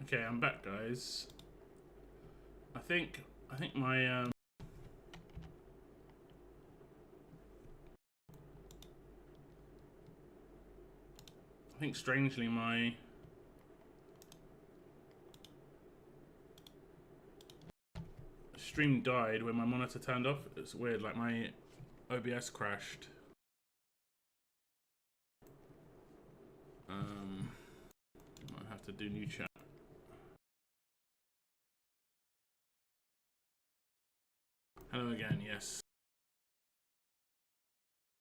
Okay, I'm back, guys. I think my I think strangely my stream died when my monitor turned off. It's weird, like my OBS crashed. Might have to do new chat. Hello again, yes.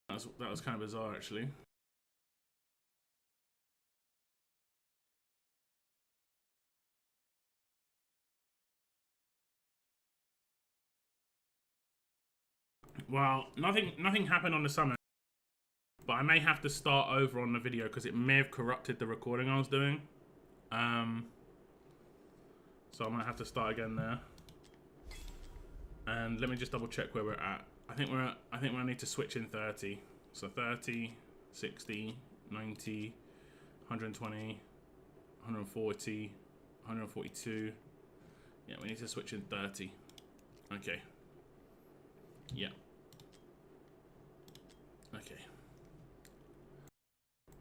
That was kind of bizarre, actually. Well, nothing happened on the summit, but I may have to start over on the video because it may have corrupted the recording I was doing. So I might have to start again there. And let me just double check where we're at. I think we need to switch in 30. So 30, 60, 90, 120, 140, 142. Yeah, we need to switch in 30. Okay. Yeah. Okay.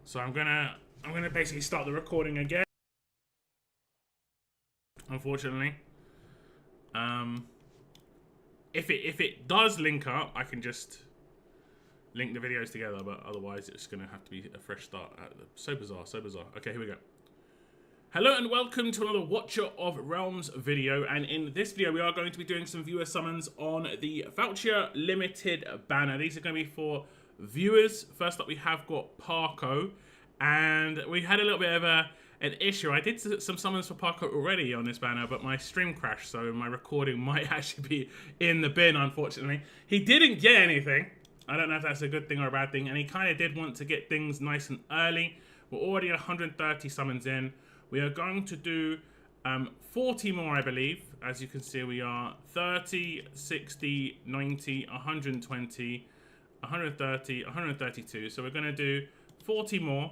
So I'm gonna basically start the recording again. Unfortunately. If it does link up, I can just link the videos together, but otherwise it's gonna have to be a fresh start. So bizarre, so bizarre. Okay, here we go. Hello and welcome to another Watcher of Realms video, and in this video we are going to be doing some viewer summons on the Falcia Limited banner. These are going to be for viewers. First up we have got Parko, and we had a little bit of an issue. I did some summons for Parko already on this banner, but my stream crashed, so my recording might actually be in the bin, unfortunately. He didn't get anything. I don't know if that's a good thing or a bad thing, and he kind of did want to get things nice and early. We're already 130 summons in. We are going to do 40 more, I believe. As you can see, we are 30, 60, 90, 120, 130, 132. So we're going to do 40 more.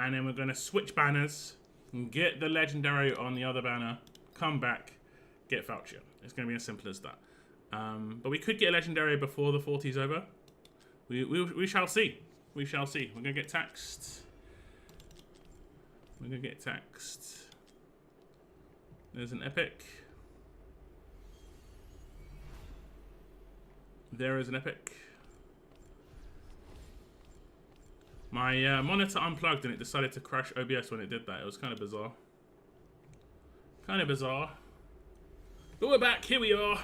And then we're going to switch banners, and get the legendary on the other banner, come back, get Falcia. It's going to be as simple as that. But we could get a legendary before the 40's over. We shall see. We shall see. We're going to get taxed. We're going to get taxed. There's an epic. There is an epic. My monitor unplugged and it decided to crash OBS when it did that. It was kind of bizarre. Kind of bizarre. But we're back. Here we are.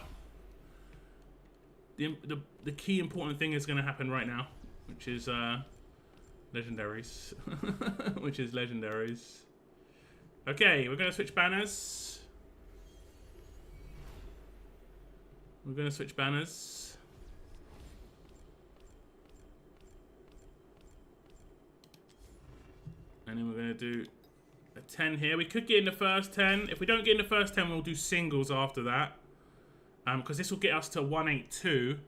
The key important thing is going to happen right now, which is legendaries. Which is legendaries. Okay, we're going to switch banners. We're going to switch banners. And then we're going to do a 10 here. We could get in the first 10. If we don't get in the first 10, we'll do singles after that. Because this will get us to 182.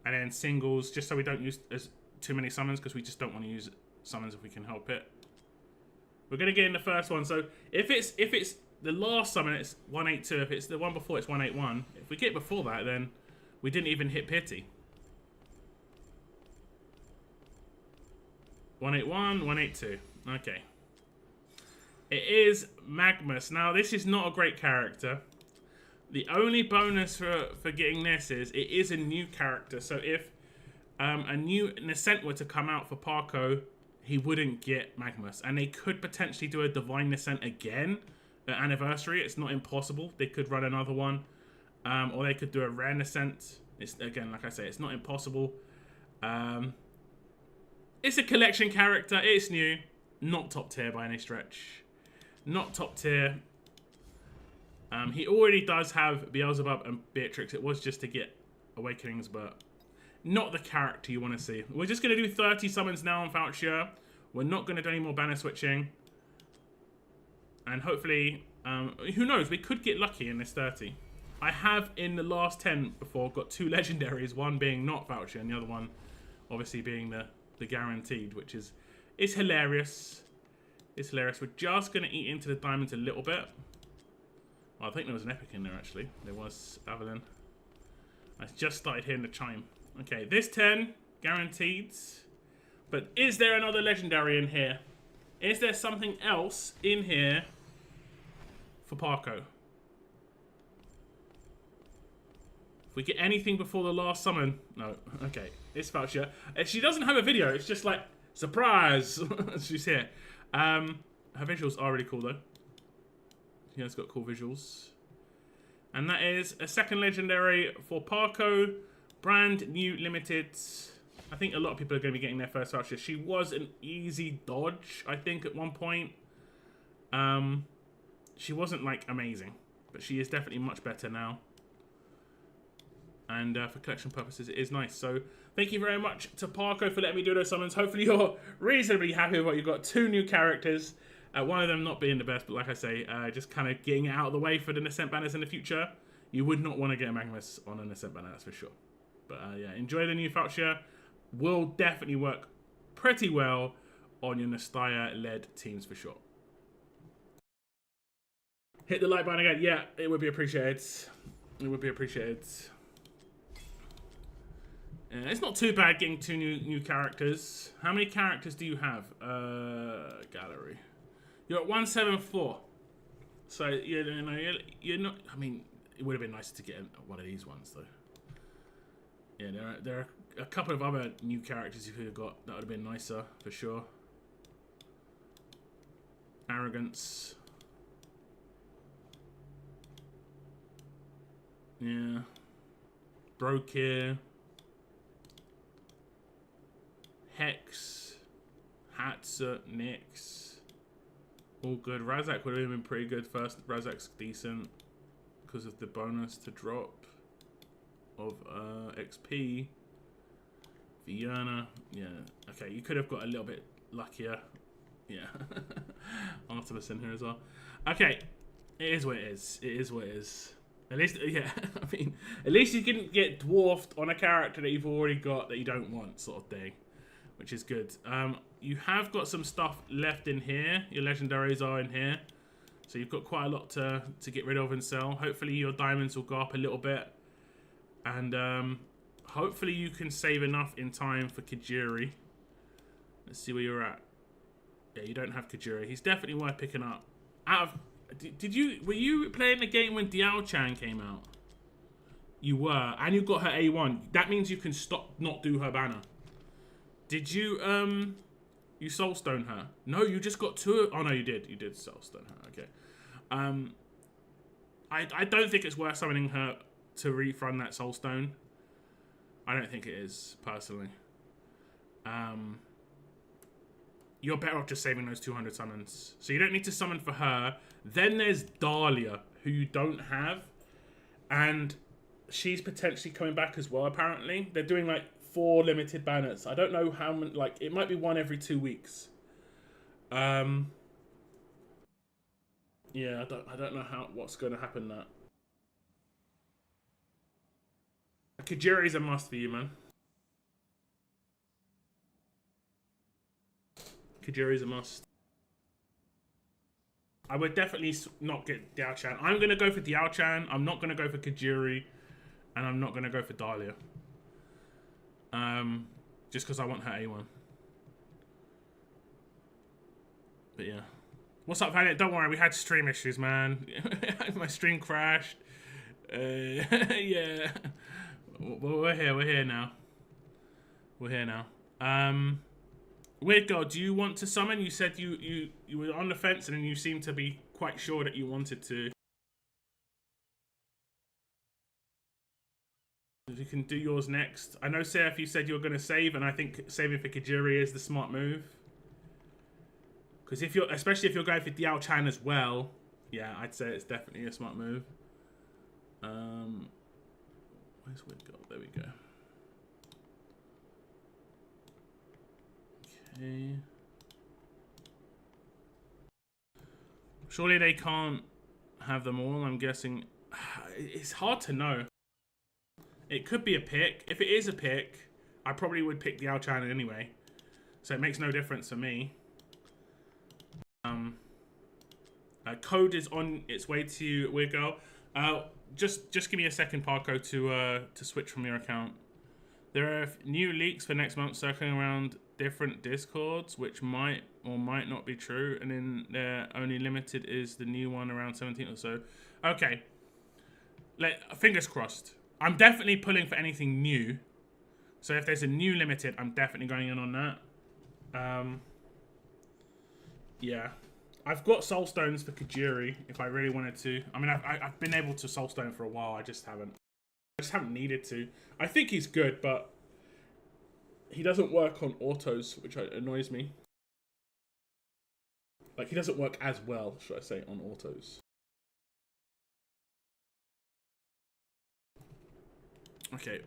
And then singles, just so we don't use too many summons, because we just don't want to use summons if we can help it. We're going to get in the first one. So if it's the last summon, it's 182. If it's the one before, it's 181. If we get before that, then we didn't even hit pity. 181, 182. Okay. It is Magnus. Now, this is not a great character. The only bonus for getting this is it is a new character. So if a new Nascent were to come out for Parko, he wouldn't get Magnus. And they could potentially do a Divine Nascent again at Anniversary. It's not impossible. They could run another one. Or they could do a Rare Nascent. It's, again, like I say, it's not impossible. It's a collection character. It's new. Not top tier by any stretch. Not top tier. He already does have Beelzebub and Beatrix. It was just to get Awakenings, but not the character you want to see. We're just going to do 30 summons now on Falcia. We're not going to do any more banner switching. And hopefully, who knows, we could get lucky in this 30. I have, in the last 10 before, got 2 legendaries. One being not Falcia and the other one obviously being the guaranteed, which is hilarious. It's hilarious. We're just going to eat into the diamonds a little bit. Well, I think there was an epic in there, actually. There was Avalon. I just started hearing the chime. Okay, this 10, guaranteed. But is there another legendary in here? Is there something else in here for Parko? If we get anything before the last summon... No, okay. It's Falcia. She doesn't have a video. It's just like, surprise! She's here. Her visuals are really cool, though. She has got cool visuals. And that is a second legendary for Parko. Brand new limited. I think a lot of people are going to be getting their first Falcia. She was an easy dodge, I think, at one point. She wasn't, like, amazing. But she is definitely much better now. And for collection purposes, it is nice. So, thank you very much to Parko for letting me do those summons. Hopefully, you're reasonably happy with what you've got. 2 new characters. One of them not being the best, but like I say, just kind of getting it out of the way for the Ascent banners in the future. You would not want to get a Magnus on an Ascent banner, that's for sure. But yeah, enjoy the new Falcia. Will definitely work pretty well on your Nastya-led teams for sure. Hit the like button again. Yeah, it would be appreciated. It would be appreciated. It's not too bad getting 2 new characters. How many characters do you have? Gallery. You're at 174. So, you know, you're not... I mean, it would have been nicer to get one of these ones, though. Yeah, there are a couple of other new characters you could have got. That would have been nicer, for sure. Arrogance. Yeah. Brokir. Hex. Hatsa. Nyx. All good. Razak would have been pretty good first. Razak's decent because of the bonus to drop of XP. Vienna. Yeah. Okay, you could have got a little bit luckier. Yeah. Artemis in here as well. Okay. It is what it is. It is what it is. At least, yeah. I mean, at least you didn't get dwarfed on a character that you've already got that you don't want, sort of thing. Which is good. You have got some stuff left in here. Your legendaries are in here. So you've got quite a lot to get rid of and sell. Hopefully your diamonds will go up a little bit. And hopefully you can save enough in time for Kajiri. Let's see where you're at. Yeah, you don't have Kajiri. He's definitely worth picking up. Were you playing the game when Diao Chan came out? You were. And you got her A1. That means you can not do her banner. Did you, you soulstone her? No, you just got 2. Oh, no, you did. You did soulstone her. Okay. I don't think it's worth summoning her to refund that soulstone. I don't think it is, personally. You're better off just saving those 200 summons. So you don't need to summon for her. Then there's Dahlia, who you don't have. And she's potentially coming back as well, apparently. They're doing, like, 4 limited banners. I don't know how many, like, it might be 1 every 2 weeks. Yeah, I don't know what's going to happen that. Kajiri's a must for you, man. Kajiri's a must. I would definitely not get Diao Chan. I'm going to go for Diao Chan. I'm not going to go for Kajiri. And I'm not going to go for Dahlia. Just because I want her A1. But yeah. What's up, Valiant? Don't worry, we had stream issues, man. My stream crashed. Yeah. We're here now. We're here now. Weird Girl, do you want to summon? You said you were on the fence and then you seemed to be quite sure that you wanted to. If you can do yours next. I know, Seth, you said you were going to save, and I think saving for Kajiri is the smart move. Because especially if you're going for Diao Chan as well, yeah, I'd say it's definitely a smart move. Where's Weird Girl? There we go. Okay. Surely they can't have them all, I'm guessing. It's hard to know. It could be a pick. If it is a pick, I probably would pick the Diao Chan anyway. So it makes no difference for me. Code is on its way to you, Weird Girl. Just give me a second, Parko, to switch from your account. There are new leaks for next month circling around different Discords, which might or might not be true, and then only limited is the new one around 17th or so. Okay, fingers crossed. I'm definitely pulling for anything new. So if there's a new limited, I'm definitely going in on that. Yeah. I've got Soulstones for Kajiri if I really wanted to. I mean, I've been able to Soulstone for a while. I just haven't needed to. I think he's good, but he doesn't work on autos, which annoys me. Like, he doesn't work as well, should I say, on autos. Okay.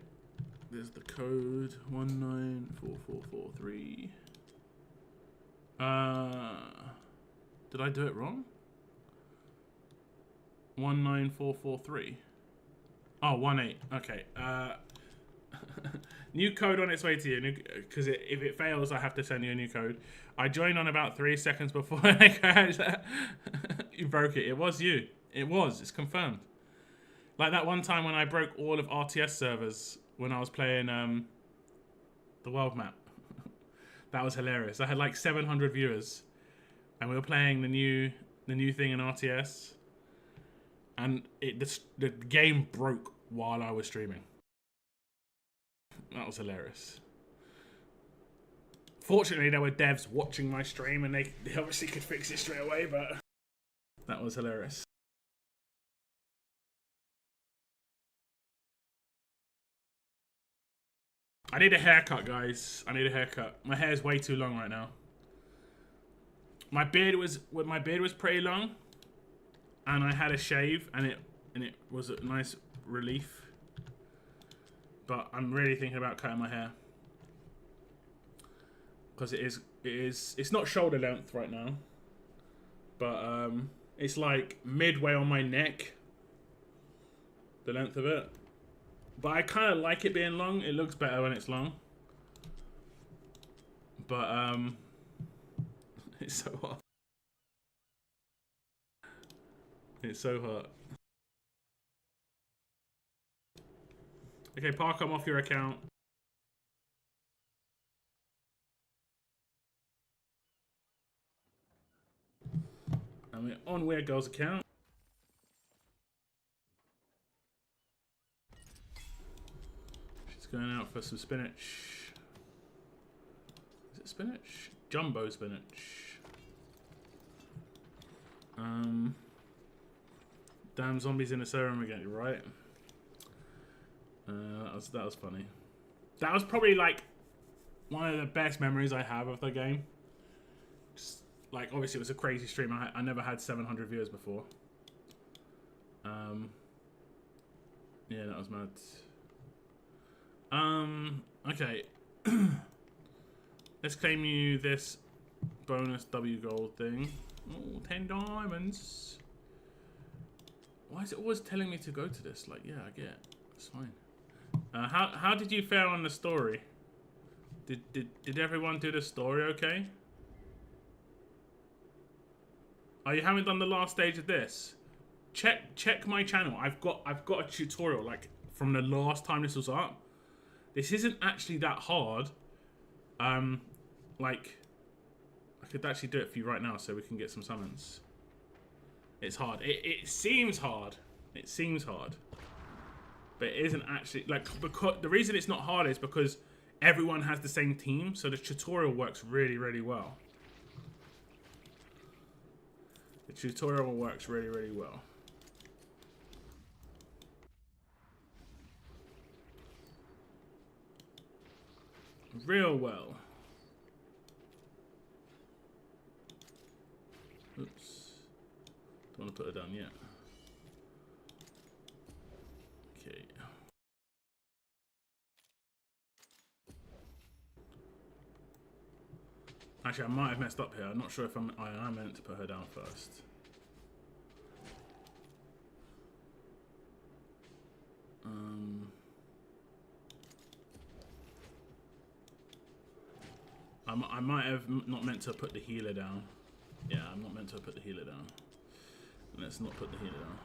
There's the code 194443. Did I do it wrong? 19443. Oh, 18. Okay. New code on its way to you. Because if it fails, I have to send you a new code. I joined on about 3 seconds before I crashed. You broke it. It was you. It was. It's confirmed. Like that one time when I broke all of RTS servers when I was playing the world map. That was hilarious. I had like 700 viewers, and we were playing the new thing in RTS, and the game broke while I was streaming. That was hilarious. Fortunately, there were devs watching my stream, and they obviously could fix it straight away, but that was hilarious. I need a haircut, guys. I need a haircut. My hair is way too long right now. My beard was pretty long, and I had a shave, and it was a nice relief. But I'm really thinking about cutting my hair because it's not shoulder length right now, but it's like midway on my neck, the length of it. But I kind of like it being long. It looks better when it's long. But it's so hot. It's so hot. Okay, Park, I'm off your account. And we're on Weird Girl's account. She's going out for some spinach. Is it spinach? Jumbo spinach. Damn zombies in the serum again, you're right. That was funny. That was probably like one of the best memories I have of the game. Just like obviously it was a crazy stream. I never had 700 viewers before. Yeah, that was mad. Okay. Let's claim you this bonus W gold thing. Oh, 10 diamonds. Why is it always telling me to go to this? Like, yeah, I get it. It's fine. How did you fare on the story? Did everyone do the story okay? Oh, you haven't done the last stage of this? Check my channel. I've got a tutorial like from the last time this was up. This isn't actually that hard. Like I could actually do it for you right now so we can get some summons. It's hard. It seems hard. It seems hard. But it isn't actually like because the reason it's not hard is because everyone has the same team, so the tutorial works really, really well. The tutorial works really, really well. Real well. Oops. Don't want to put it down yet. Okay. Actually, I might have messed up here. I'm not sure if I am meant to put her down first. I might have not meant to put the healer down. Yeah, I'm not meant to put the healer down. Let's not put the healer down.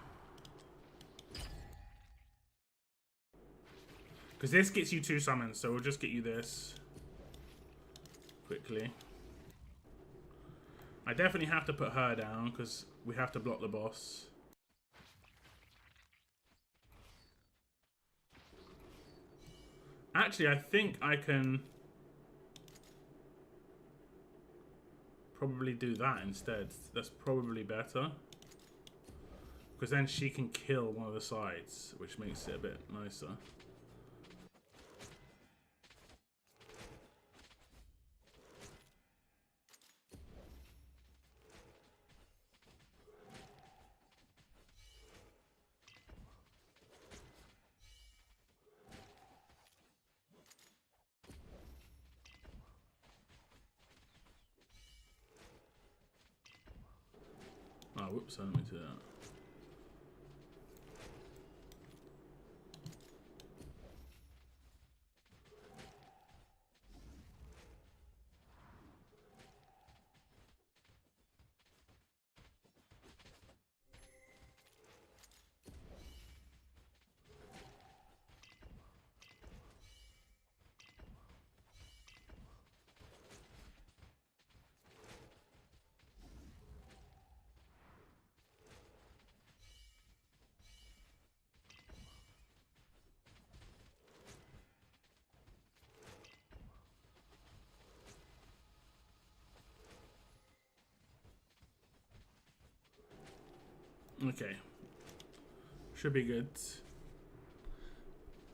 Because this gets you 2 summons, so we'll just get you this quickly. I definitely have to put her down because we have to block the boss. Actually, I think I can probably do that instead. That's probably better. Because then she can kill one of the sides, which makes it a bit nicer. Oh, whoops, I didn't mean to do that. Okay. Should be good.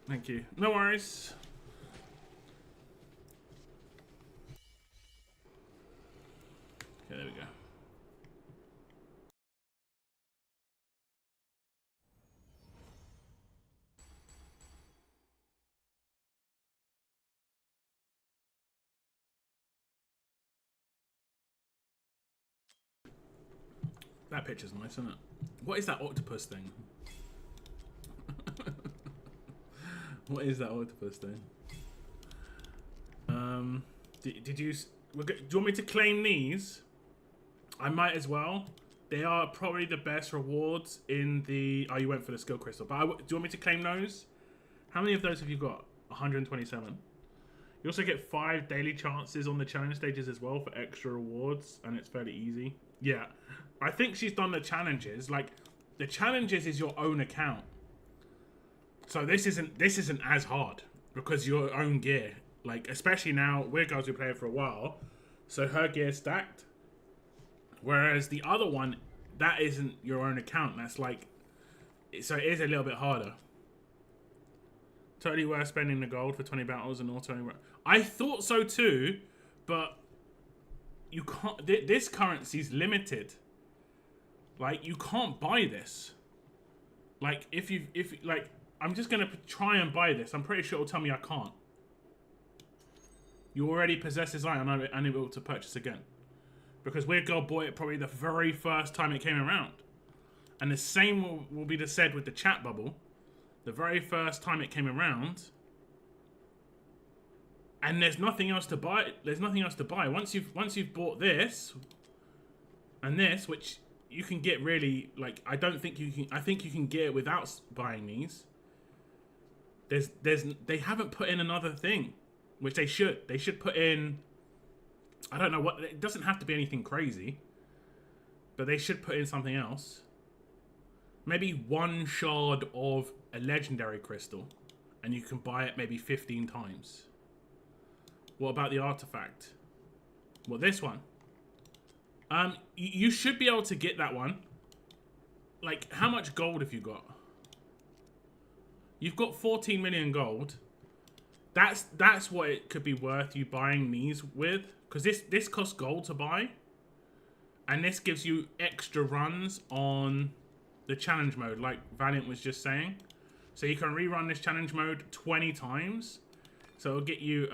Thank you. No worries. Okay, there we go. That picture's nice, isn't it? What is that octopus thing? What is that octopus thing? Did you... Do you want me to claim these? I might as well. They are probably the best rewards in the... Oh, you went for the skill crystal. But do you want me to claim those? How many of those have you got? 127. You also get 5 daily chances on the challenge stages as well for extra rewards. And it's fairly easy. Yeah. I think she's done the challenges. Like, the challenges is your own account. So this isn't as hard. Because your own gear. Like, especially now, we're guys who play it for a while. So her gear's stacked. Whereas the other one, that isn't your own account. That's like... So it is a little bit harder. Totally worth spending the gold for 20 battles and auto... I thought so too, but... You can't... This currency's limited. Like, you can't buy this. Like, like, I'm just gonna try and buy this. I'm pretty sure it'll tell me I can't. You already possess this item and I'm unable to purchase again. Because Weird Girl bought it probably the very first time it came around. And the same will be said with the chat bubble. The very first time it came around. And there's nothing else to buy. There's nothing else to buy. Once you've bought this and this, which you can get really, like, I don't think you can, I think you can get it without buying these. They haven't put in another thing, which they should. They should put in, I don't know what, it doesn't have to be anything crazy, but they should put in something else. Maybe 1 shard of a legendary crystal and you can buy it maybe 15 times. What about the artifact? Well, this one. You should be able to get that one. Like, how much gold have you got? You've got 14 million gold. That's what it could be worth you buying these with. Because this costs gold to buy. And this gives you extra runs on the challenge mode, like Valiant was just saying. So you can rerun this challenge mode 20 times. So it'll get you,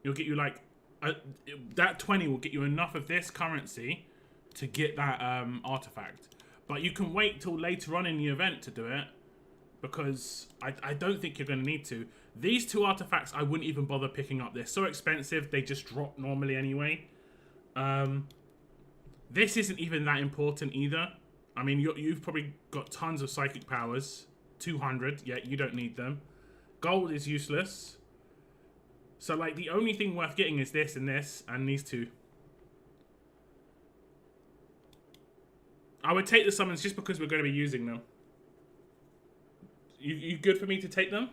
you'll get you like, that 20 will get you enough of this currency to get that artifact. But you can wait till later on in the event to do it. Because I don't think you're going to need to. These 2 artifacts, I wouldn't even bother picking up. They're so expensive, they just drop normally anyway. This isn't even that important either. I mean, you've probably got tons of psychic powers. 200, yeah, you don't need them. Gold is useless. So, like, the only thing worth getting is this and these two. I would take the summons just because we're going to be using them. You good for me to take them?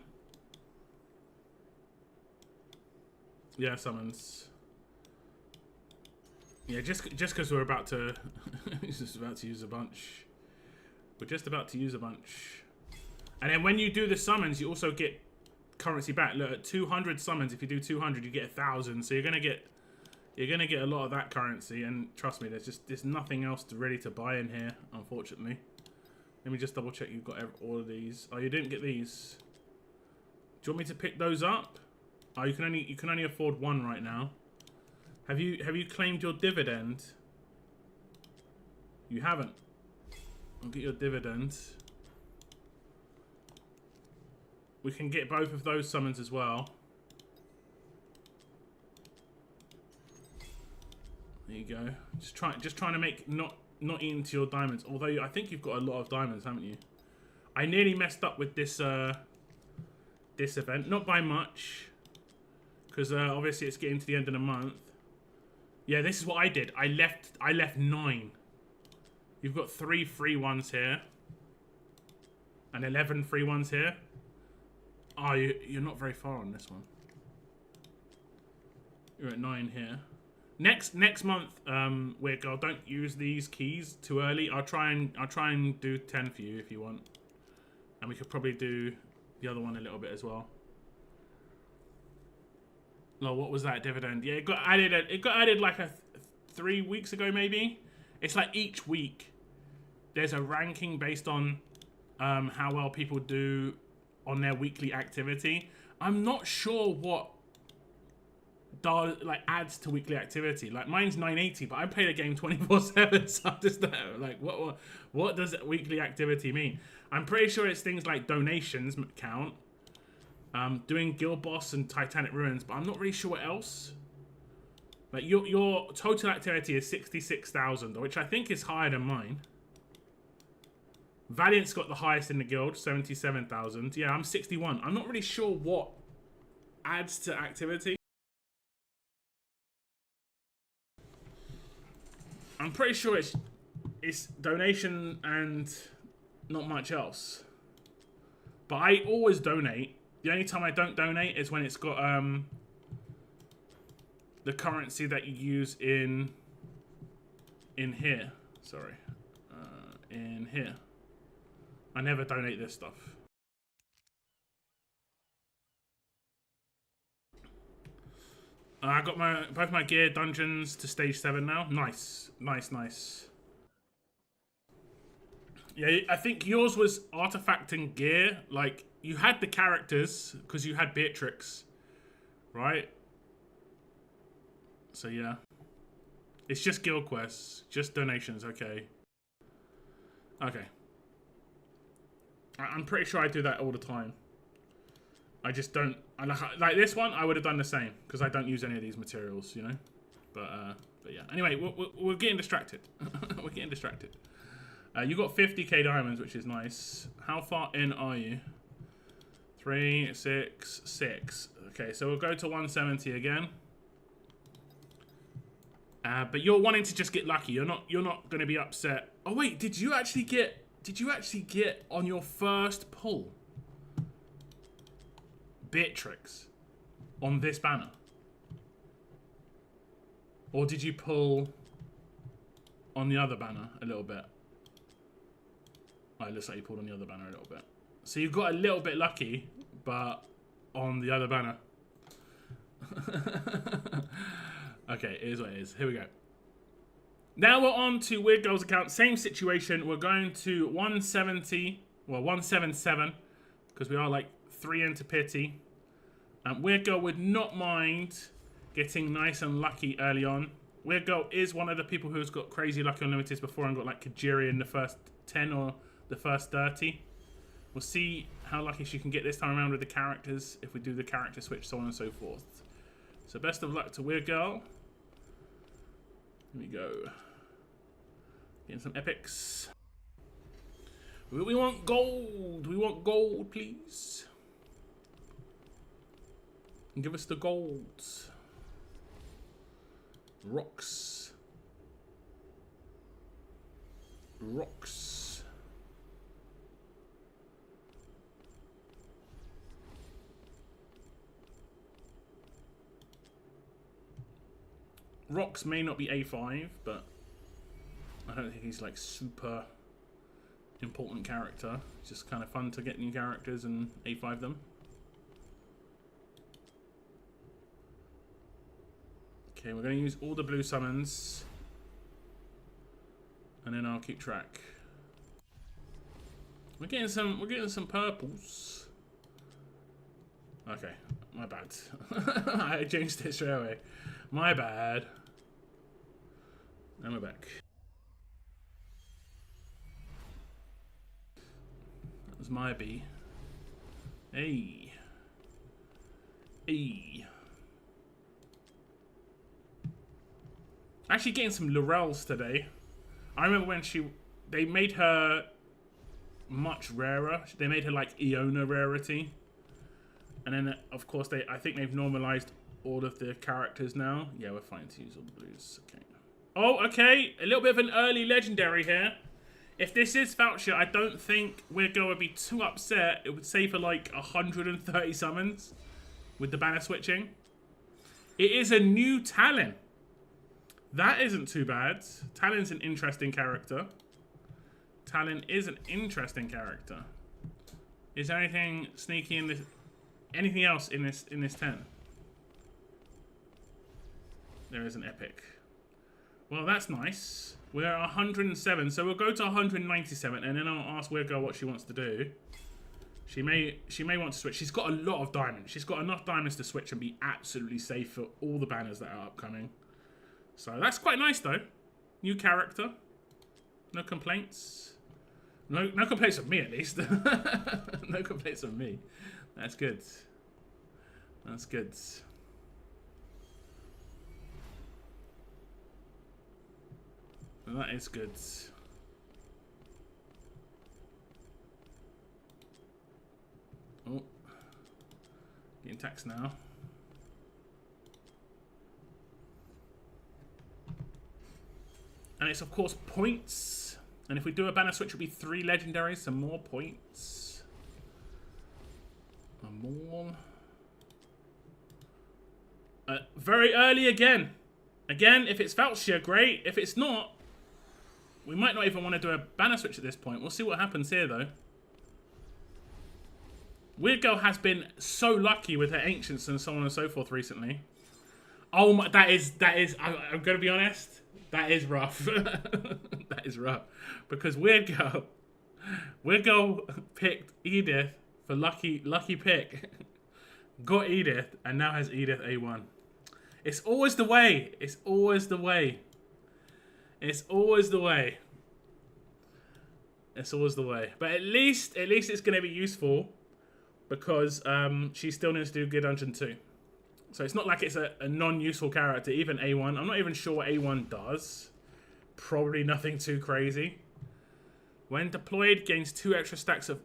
Yeah, summons. Yeah, just because we're about to... just about to use a bunch. We're just about to use a bunch. And then when you do the summons, you also get currency back. Look, at 200 summons, if you do 200, you get 1,000. So you're gonna get a lot of that currency. And trust me, there's nothing else ready to buy in here, unfortunately. Let me just double check you've got all of these. Oh, you didn't get these. Do you want me to pick those up? Oh, you can only afford one right now. Have you claimed your dividend? You haven't. I'll get your dividend. We can get both of those summons as well. There you go. Just trying to make not eat into your diamonds. Although I think you've got a lot of diamonds, haven't you? I nearly messed up with this this event, not by much, because obviously it's getting to the end of the month. Yeah, this is what I did. I left 9. You've got 3 free ones here, and 11 free ones here. Oh, you're not very far on this one. You're at 9 here. Next month, Weird Girl, don't use these keys too early. I'll try and do 10 for you if you want, and we could probably do the other one a little bit as well. Oh, what was that dividend? Yeah, it got added. It got added like 3 weeks ago, maybe. It's like each week there's a ranking based on how well people do on their weekly activity. I'm not sure what adds to weekly activity. Like mine's 980, but I play the game 24/7, so I'm just there. Like what does weekly activity mean? I'm pretty sure it's things like donations count, doing Guild Boss and Titanic Ruins, but I'm not really sure what else. Like your total activity is 66,000, which I think is higher than mine. Valiant's got the highest in the guild, 77,000. Yeah, I'm 61. I'm not really sure what adds to activity. I'm pretty sure it's donation and not much else. But I always donate. The only time I don't donate is when it's got the currency that you use in here. Sorry, in here. I never donate this stuff. I got both my gear dungeons to stage 7 now. Nice, nice, nice. Yeah, I think yours was artifacting gear. Like you had the characters because you had Beatrix, right? So yeah, it's just guild quests, just donations. Okay. Okay. I'm pretty sure I do that all the time. I just don't. Like this one, I would have done the same because I don't use any of these materials, you know. But yeah. Anyway, we're getting distracted. We're getting distracted. You got 50k diamonds, which is nice. How far in are you? 3, 6, 6. Okay, so we'll go to 170 again. But you're wanting to just get lucky. You're not going to be upset. Oh wait, did you actually get on your first pull Beatrix on this banner? Or did you pull on the other banner a little bit? Oh, it looks like you pulled on the other banner a little bit. So you got a little bit lucky, but on the other banner. Okay, it is what it is. Here we go. Now we're on to Weird Girl's account. Same situation. We're going to 170. Well, 177. Because we are like 3 into pity. Weird Girl would not mind getting nice and lucky early on. Weird Girl is one of the people who's got crazy lucky on limiteds before and got like Kajiri in the first 10 or the first 30. We'll see how lucky she can get this time around with the characters, if we do the character switch, so on and so forth. So best of luck to Weird Girl. Here we go. Getting some epics. We want gold. We want gold, please. Give us the gold. Rocks. Rocks. Rocks may not be A5, but I don't think he's like super important character. It's just kind of fun to get new characters and A5 them. Okay, we're going to use all the blue summons, and then I'll keep track. We're getting some purples. Okay, my bad. I changed it straight away. My bad. And we're back. That was my B. Hey. Hey. Actually getting some Laurels today. I remember when they made her much rarer. They made her like Iona rarity. And then of course I think they've normalized all of the characters now. Yeah, we're fine to use all the blues. Okay. Oh, okay. A little bit of an early legendary here. If this is Falcia, I don't think Weirgo would be too upset. It would save for like 130 summons with the banner switching. It is a new Talon. That isn't too bad. Talon's an interesting character. Talon is an interesting character. Is there anything sneaky in this? Anything else in this 10? There is an epic. Well, that's nice. We're at 107, so we'll go to 197, and then I'll ask Weirgo what she wants to do. She may want to switch. She's got a lot of diamonds. She's got enough diamonds to switch and be absolutely safe for all the banners that are upcoming. So that's quite nice, though. New character. No complaints. No complaints from me, at least. No complaints from me. That's good. That's good. Well, that is good. Oh. Getting taxed now. And it's, of course, points. And if we do a banner switch, it'll be 3 legendaries, some more points. And more. Very early again. Again, if it's Falcia, great. If it's not, we might not even want to do a banner switch at this point. We'll see what happens here, though. Weirgo has been so lucky with her ancients and so on and so forth recently. Oh my, that is. I'm gonna be honest. That is rough. That is rough. Because Weirgo picked Edith for lucky pick. Got Edith and now has Edith A1. It's always the way. It's always the way. It's always the way. It's always the way. But at least it's gonna be useful because she still needs to do Gear Dungeon 2. So it's not like it's a non-useful character, even A1. I'm not even sure what A1 does. Probably nothing too crazy. When deployed, gains 2 extra stacks of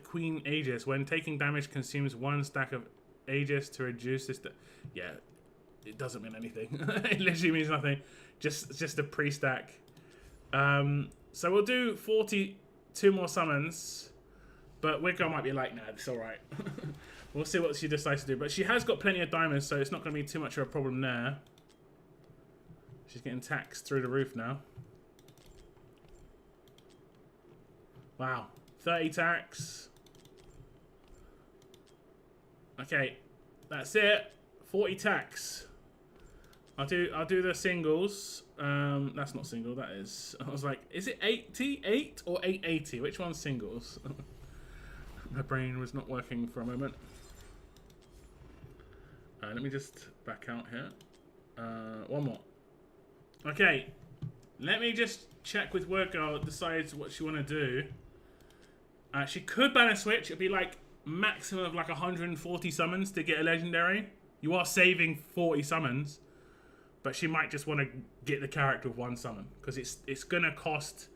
Queen Aegis. When taking damage, consumes 1 stack of Aegis to reduce this. Yeah, it doesn't mean anything. It literally means nothing. Just a pre-stack. So we'll do 42 more summons. But Weirgo might be like, nah, it's alright. We'll see what she decides to do. But she has got plenty of diamonds, so it's not going to be too much of a problem there. She's getting taxed through the roof now. Wow. 30 tax. Okay. That's it. 40 tax. I'll do the singles. That's not single, that is. I was like, is it 88 or 880? Which one's singles? My brain was not working for a moment. Let me just back out here. One more. Okay. Let me just check with Weirgo, decides what she want to do. She could banner switch. It'd be like maximum of like 140 summons to get a legendary. You are saving 40 summons. But she might just want to get the character with one summon, because it's going to cost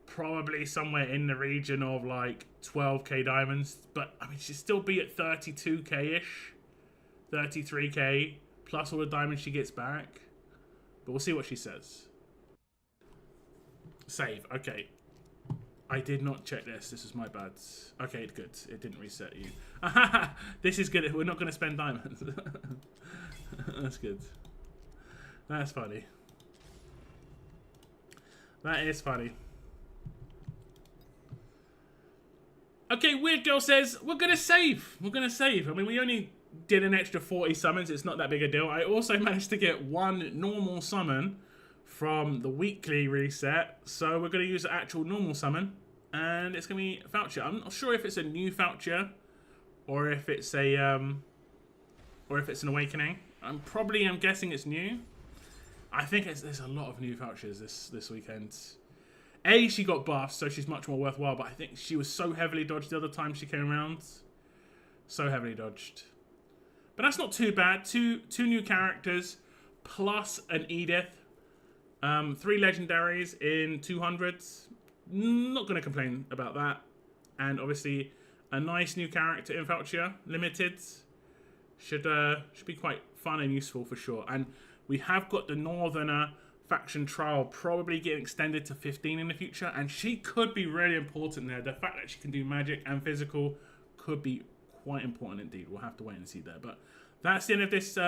probably somewhere in the region of like 12k diamonds. But I mean, she'd still be at 32k-ish, 33k, plus all the diamonds she gets back. But we'll see what she says. Save, okay. I did not check this. This is my bad. Okay, good. It didn't reset you. This is good. We're not going to spend diamonds. That's good. That's funny. That is funny. Okay, Weird Girl says, we're going to save. We're going to save. I mean, we only did an extra 40 summons. It's not that big a deal. I also managed to get one normal summon from the weekly reset. So we're going to use the actual normal summon. And it's going to be Falcia. I'm not sure if it's a new Falcia or if it's a an awakening. I'm guessing it's new. I think there's a lot of new Falcias this weekend. She got buffed, so she's much more worthwhile, but I think she was so heavily dodged the other time she came around. So heavily dodged. But that's not too bad. Two new characters, plus an Edith. 3 legendaries in 200s. Not going to complain about that. And obviously, a nice new character in Falcia Limited. Should be quite fun and useful for sure. And we have got the Northerner faction trial probably getting extended to 15 in the future, and she could be really important there. The fact that she can do magic and physical could be quite important indeed. We'll have to wait and see there. But that's the end of this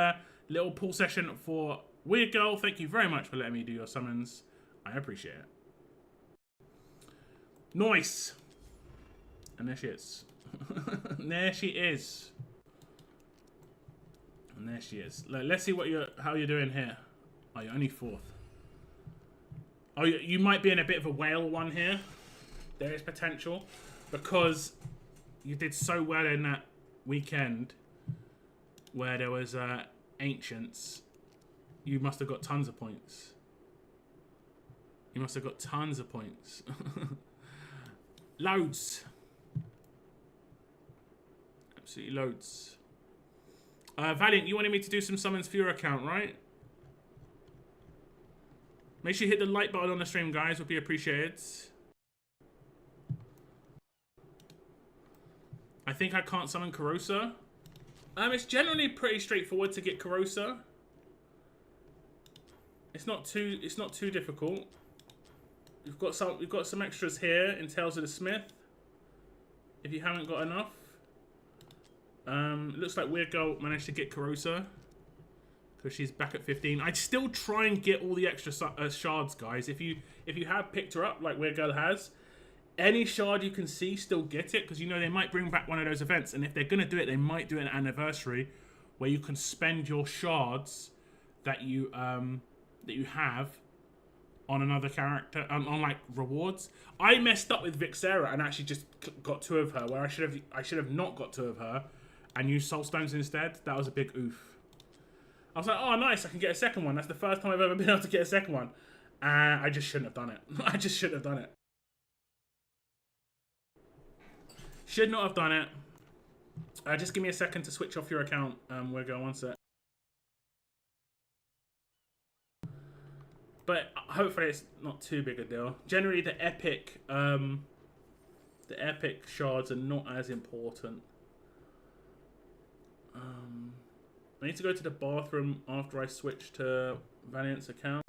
little pool session for Weird Girl. Thank you very much for letting me do your summons. I appreciate it. Nice. And there she is. There she is. And there she is. Let's see how you're doing here. Oh, you're only 4th. Oh, you might be in a bit of a whale one here. There is potential. Because you did so well in that weekend where there was Ancients. You must have got tons of points. You must have got tons of points. Loads. Absolutely loads. Valiant, you wanted me to do some summons for your account, right? Make sure you hit the like button on the stream, guys. Would be appreciated. I think I can't summon Corrosa. It's generally pretty straightforward to get Corrosa. It's not too difficult. We've got some extras here in Tales of the Smith. If you haven't got enough. Looks like Weird Girl managed to get Corrosa because she's back at 15. I'd still try and get all the extra shards, guys. If you have picked her up like Weird Girl has, any shard you can see, still get it, because you know they might bring back one of those events, and if they're gonna do it, they might do an anniversary where you can spend your shards that you have on another character, on like rewards. I messed up with Vixera and actually just got 2 of her, where I should have not got 2 of her and used Soul Stones instead. That was a big oof. I was like, oh nice, I can get a second one. That's the first time I've ever been able to get a second one. And I just shouldn't have done it. I just shouldn't have done it. Should not have done it. Just give me a second to switch off your account. We'll go one sec. But hopefully it's not too big a deal. Generally the epic shards are not as important. I need to go to the bathroom after I switch to Valiant's account.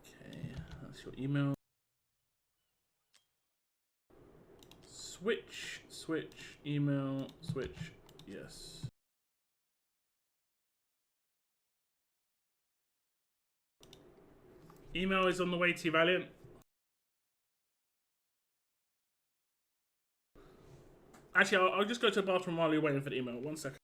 Okay, that's your email. Switch, email, switch, yes. Email is on the way to you, Valiant. Actually, I'll just go to the bathroom while you're waiting for the email. 1 second.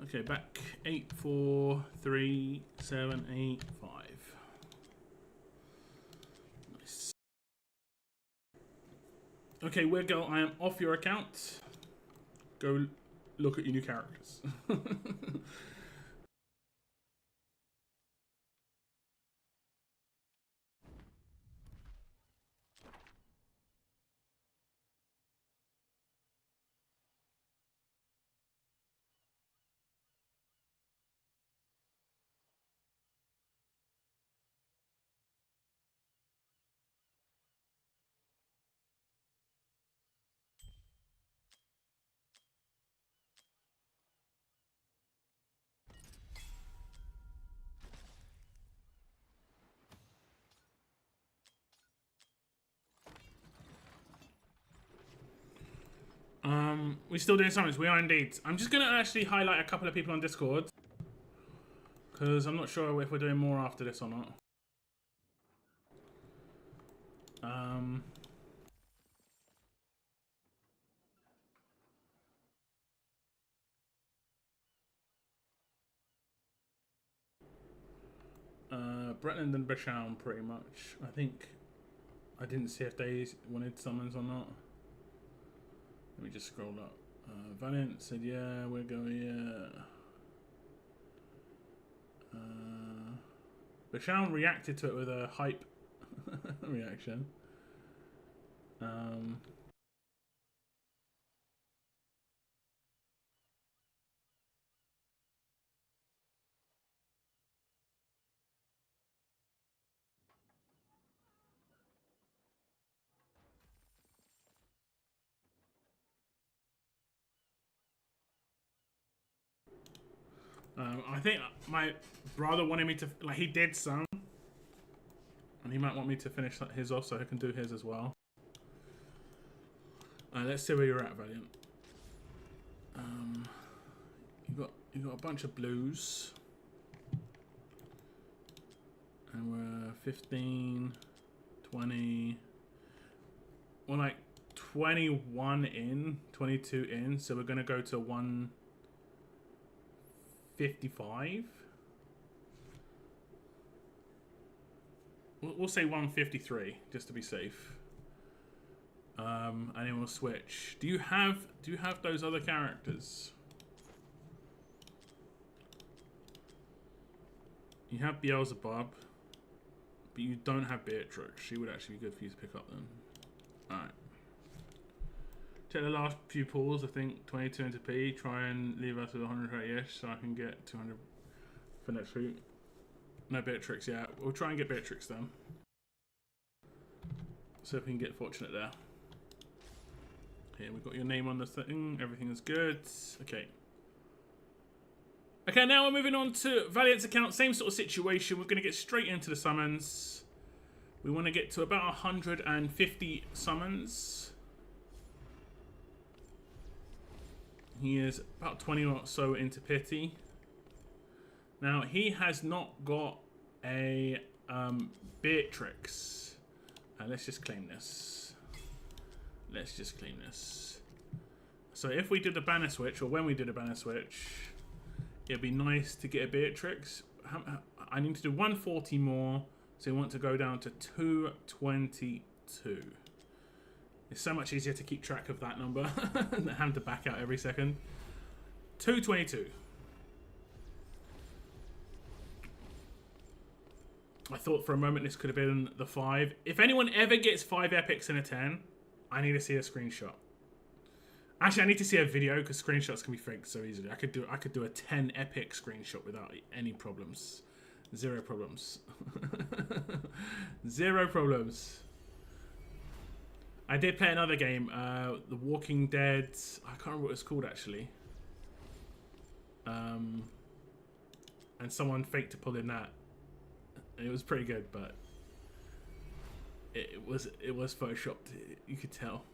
Okay, back 8, 4, 3, 7, 8, 5. Nice. Okay, Wiggle, I am off your account. Go look at your new characters. We're still doing summons. We are indeed. I'm just going to actually highlight a couple of people on Discord. Because I'm not sure if we're doing more after this or not. Bretland and Bashan, pretty much. I think I didn't see if they wanted summons or not. Let me just scroll up. Valiant said, yeah, we're going, yeah. Bashan reacted to it with a hype reaction. I think my brother wanted me to, like, he did some. And he might want me to finish his off so he can do his as well. Let's see where you're at, Valiant. You got a bunch of blues. And we're 15, 20. We're like 21 in, 22 in. So we're going to go to 155. We'll say 153 just to be safe. And then we'll switch. Do you have those other characters? You have Beelzebub, but you don't have Beatrix. She would actually be good for you to pick up then. Alright. Check the last few pulls, I think 22 into P. Try and leave us with 130-ish so I can get 200 for next week. No Beatrix, yeah. We'll try and get Beatrix then. So if we can get fortunate there. Here, we've got your name on the thing. Everything is good. Okay. Okay, now we're moving on to Valiant's account. Same sort of situation. We're going to get straight into the summons. We want to get to about 150 summons. He is about 20 or so into Pity. Now, he has not got a Beatrix. Let's just claim this. Let's just claim this. So if we did the banner switch, or when we did a banner switch, it'd be nice to get a Beatrix. I need to do 140 more, so we want to go down to 222. It's so much easier to keep track of that number than having to back out every second. 222. I thought for a moment this could have been the 5. If anyone ever gets 5 epics in a 10, I need to see a screenshot. Actually, I need to see a video because screenshots can be faked so easily. I could do a 10 epic screenshot without any problems. 0 problems. 0 problems. I did play another game, The Walking Dead. I can't remember what it's called actually. And someone faked to pull in that. And it was pretty good, but it was photoshopped. You could tell.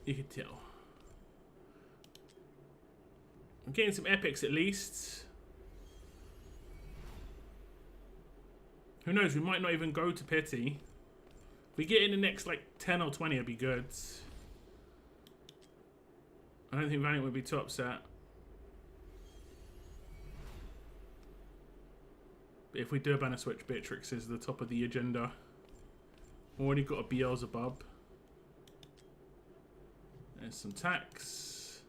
You could tell. I'm getting some epics at least. Who knows? We might not even go to Pity. If we get in the next like 10 or 20, it'd be good. I don't think Valiant would be too upset. But if we do a banner switch, Beatrix is the top of the agenda. Already got a Beelzebub. There's some tax.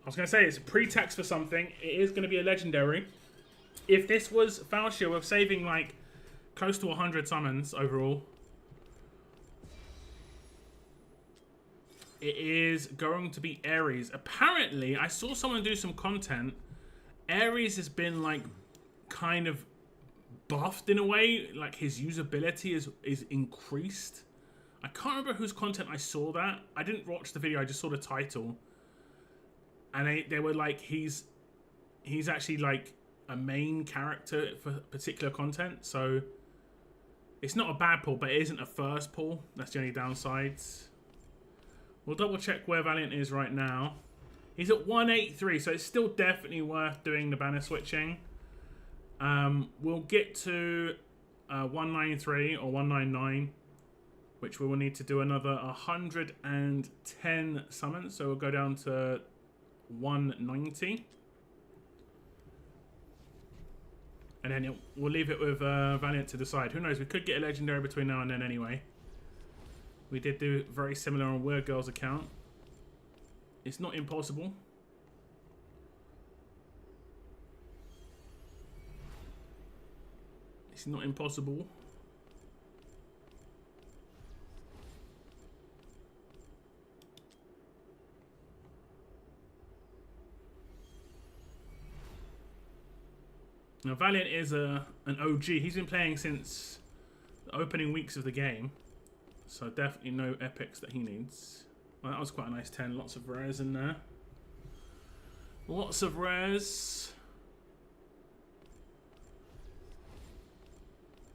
I was going to say, it's a pre-tax for something. It is going to be a legendary. If this was Falcia, we're saving like close to 100 summons overall. It is going to be Ares. Apparently, I saw someone do some content. Ares has been like kind of buffed in a way. Like his usability is increased. I can't remember whose content I saw that. I didn't watch the video. I just saw the title. And they were like, he's actually like a main character for particular content. So it's not a bad pull, but it isn't a first pull. That's the only downsides. We'll double check where Valiant is right now. He's at 183, so it's still definitely worth doing the banner switching. We'll get to 193 or 199, which we will need to do another 110 summons. So we'll go down to 190. And then we'll leave it with Valiant to decide. Who knows, we could get a legendary between now and then anyway. We did do very similar on Weird Girl's account. It's not impossible. It's not impossible. Now Valiant is an OG. He's been playing since the opening weeks of the game. So definitely no epics that he needs. Well, that was quite a nice 10. Lots of rares in there. Lots of rares.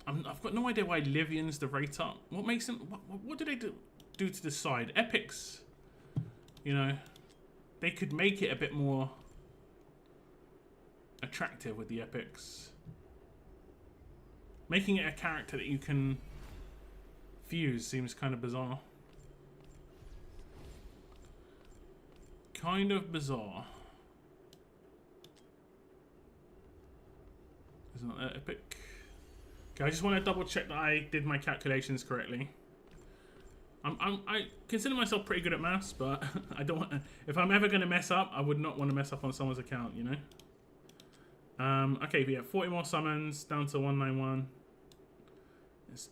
I've got no idea why Livian's the rate up. What makes them... What do they do to decide? Epics. You know, they could make it a bit more attractive with the epics. Making it a character that you can fuse seems kind of bizarre. Kind of bizarre. Isn't that epic? Okay, I just want to double check that I did my calculations correctly. I consider myself pretty good at maths, but I don't want to, if I'm ever going to mess up, I would not want to mess up on someone's account, you know? Okay, but yeah, 40 more summons, down to 191.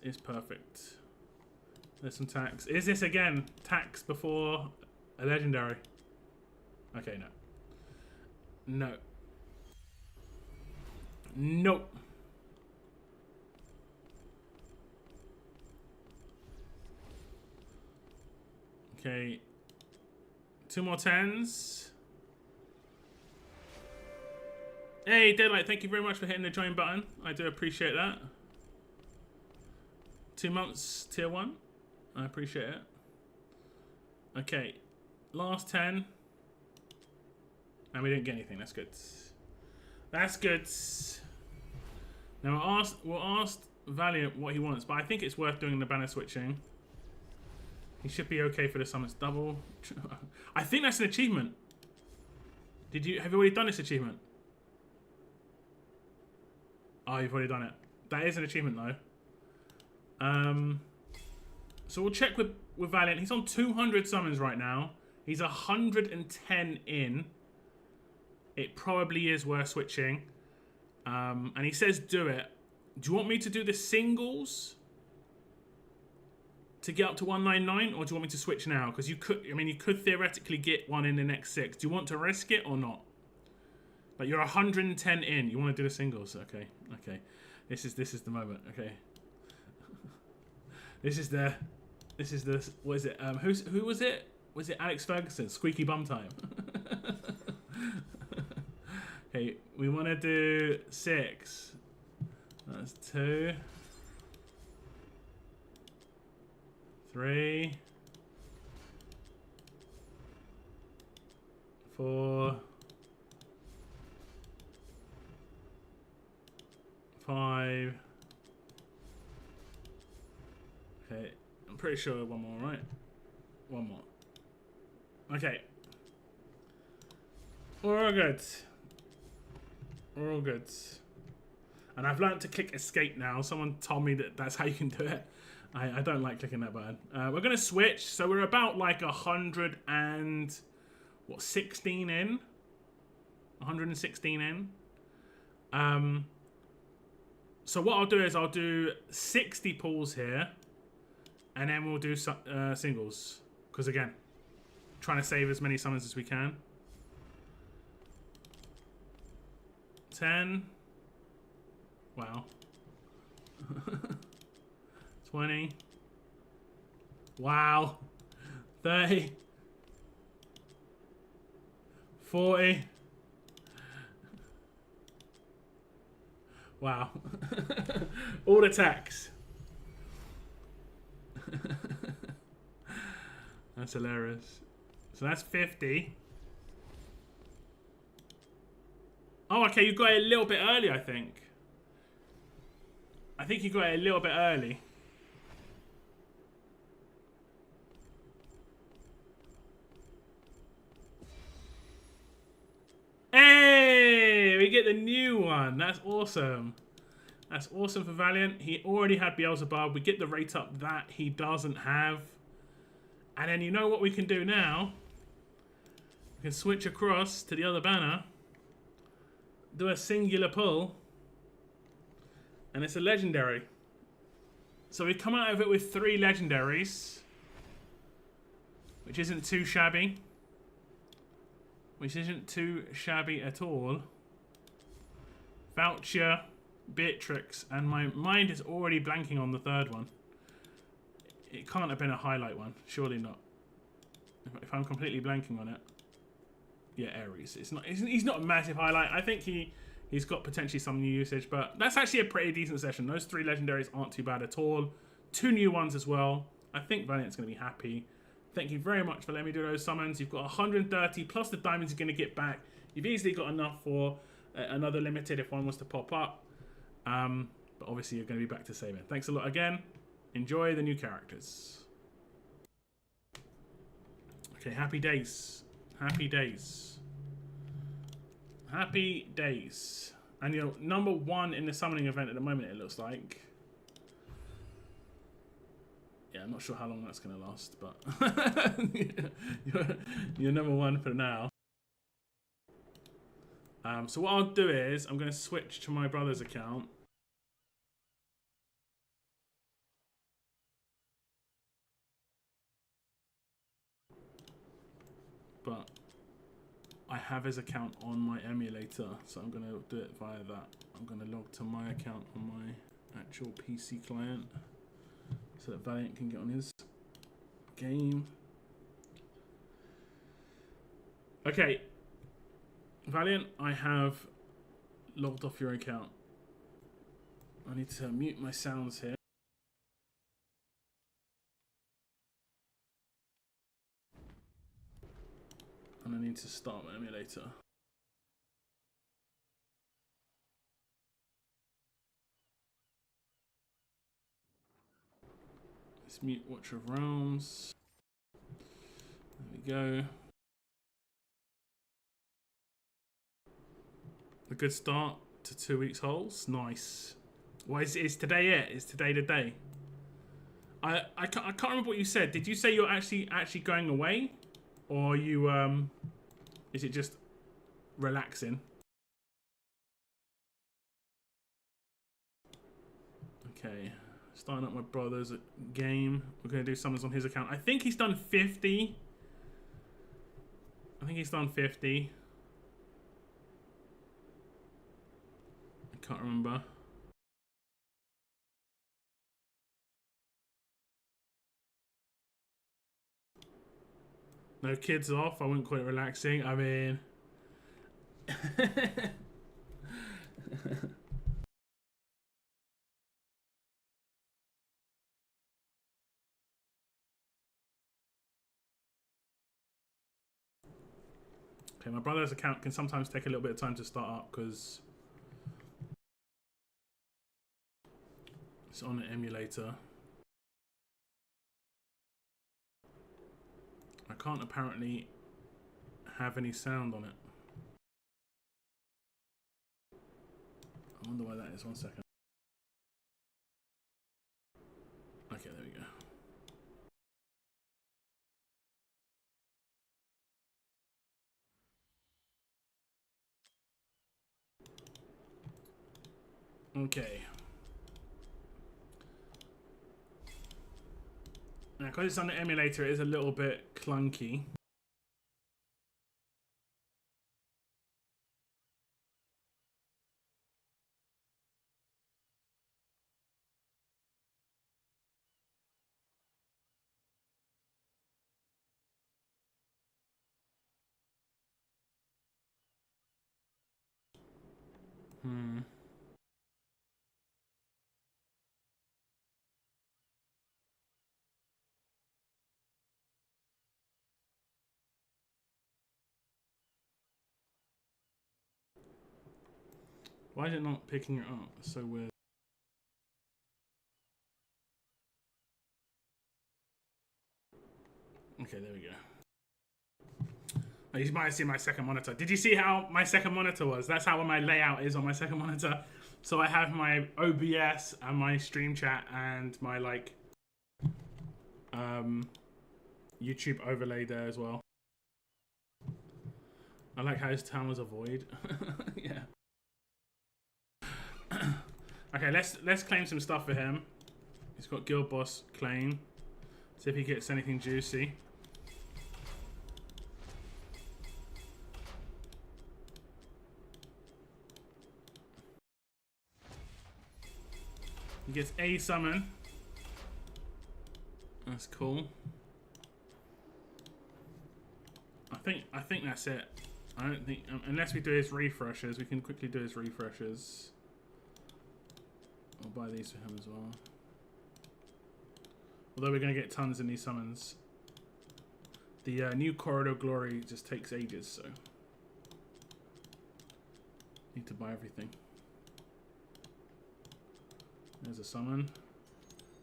It's perfect. There's some tax. Is this again tax before a legendary? Okay, no. No. Nope. Okay. 2 more 10s. Hey, Deadlight, thank you very much for hitting the join button. I do appreciate that. 2 months, tier 1. I appreciate it. Okay. Last 10. And we didn't get anything. That's good. That's good. Now we'll ask Valiant what he wants, but I think it's worth doing the banner switching. He should be okay for the summons double. I think that's an achievement. Have you already done this achievement? Oh, you've already done it. That is an achievement though. So we'll check with Valiant. He's on 200 summons right now. He's 110 in. It probably is worth switching. And he says do it. Do you want me to do the singles to get up to 199, or do you want me to switch now? Because you could, I mean, you could theoretically get one in the next 6. Do you want to risk it or not? But you're 110 in. You want to do the singles? Okay, okay. This is the moment. Okay. This is the. What is it? Who was it? Was it Alex Ferguson? Squeaky bum time. Okay, we want to do 6. That's 2, 3, 4, 5. Okay, I'm pretty sure one more, right? One more. Okay. We're all good. We're all good. And I've learned to click escape now. Someone told me that that's how you can do it. I don't like clicking that button. We're going to switch. So we're about like 116 in? 116 in. So what I'll do is I'll do 60 pulls here. And then we'll do singles. Because again, trying to save as many summons as we can. 10. Wow. 20. Wow. 30. 40. Wow. All attacks. That's hilarious. So that's 50. Oh, okay, you got it a little bit early, I think. I think you got it a little bit early. Hey, we get the new one. That's awesome. That's awesome for Valiant. He already had Beelzebub. We get the rate up that he doesn't have. And then you know what we can do now? We can switch across to the other banner. Do a singular pull. And it's a legendary. So we come out of it with 3 legendaries. Which isn't too shabby. Which isn't too shabby at all. Falcia, Beatrix, and my mind is already blanking on the third one. It can't have been a highlight one. Surely not. If I'm completely blanking on it. Yeah, Ares. It's not. He's not a massive highlight. I think he's got potentially some new usage, but that's actually a pretty decent session. Those 3 legendaries aren't too bad at all. 2 new ones as well. I think Valiant's going to be happy. Thank you very much for letting me do those summons. You've got 130 plus the diamonds you're going to get back. You've easily got enough for another limited if one was to pop up. But obviously you're going to be back to saving. Thanks a lot again. Enjoy the new characters. Okay, happy days. Happy days. Happy days. And you're number 1 in the summoning event at the moment, it looks like. Yeah, I'm not sure how long that's going to last, but you're number 1 for now. So what I'll do is I'm going to switch to my brother's account. But I have his account on my emulator, so I'm going to do it via that. I'm going to log to my account on my actual PC client so that Valiant can get on his game. Okay, Valiant, I have logged off your account. I need to mute my sounds here. And I need to start my emulator. Let's mute Watch of Realms. There we go. A good start to 2 weeks holes. Nice. Well, is today it? Is today the day? I can't remember what you said. Did you say you're actually going away? Or you is it just relaxing? Okay. Starting up my brother's game. We're going to do summons on his account. I think he's done 50. I think he's done 50. I can't remember. No kids off. I wouldn't call it relaxing. I mean... Okay, my brother's account can sometimes take a little bit of time to start up because it's on an emulator. I can't apparently have any sound on it. I wonder why that is. 1 second. Okay, there we go. Okay. Now, because it's on the emulator, it is a little bit clunky. Why is it not picking it up? It's so weird. Okay, there we go. Oh, you might have seen my second monitor. Did you see how my second monitor was? That's how my layout is on my second monitor. So I have my OBS and my stream chat and my like YouTube overlay there as well. I like how his town was a void. Yeah. Okay, let's claim some stuff for him. He's got Guild Boss claim. See if he gets anything juicy. He gets a summon. That's cool. I think that's it. I don't think unless we do his refreshers, we can quickly do his refreshers. I'll buy these for him as well. Although we're going to get tons in these summons. The new Corridor Glory just takes ages, so need to buy everything. There's a summon.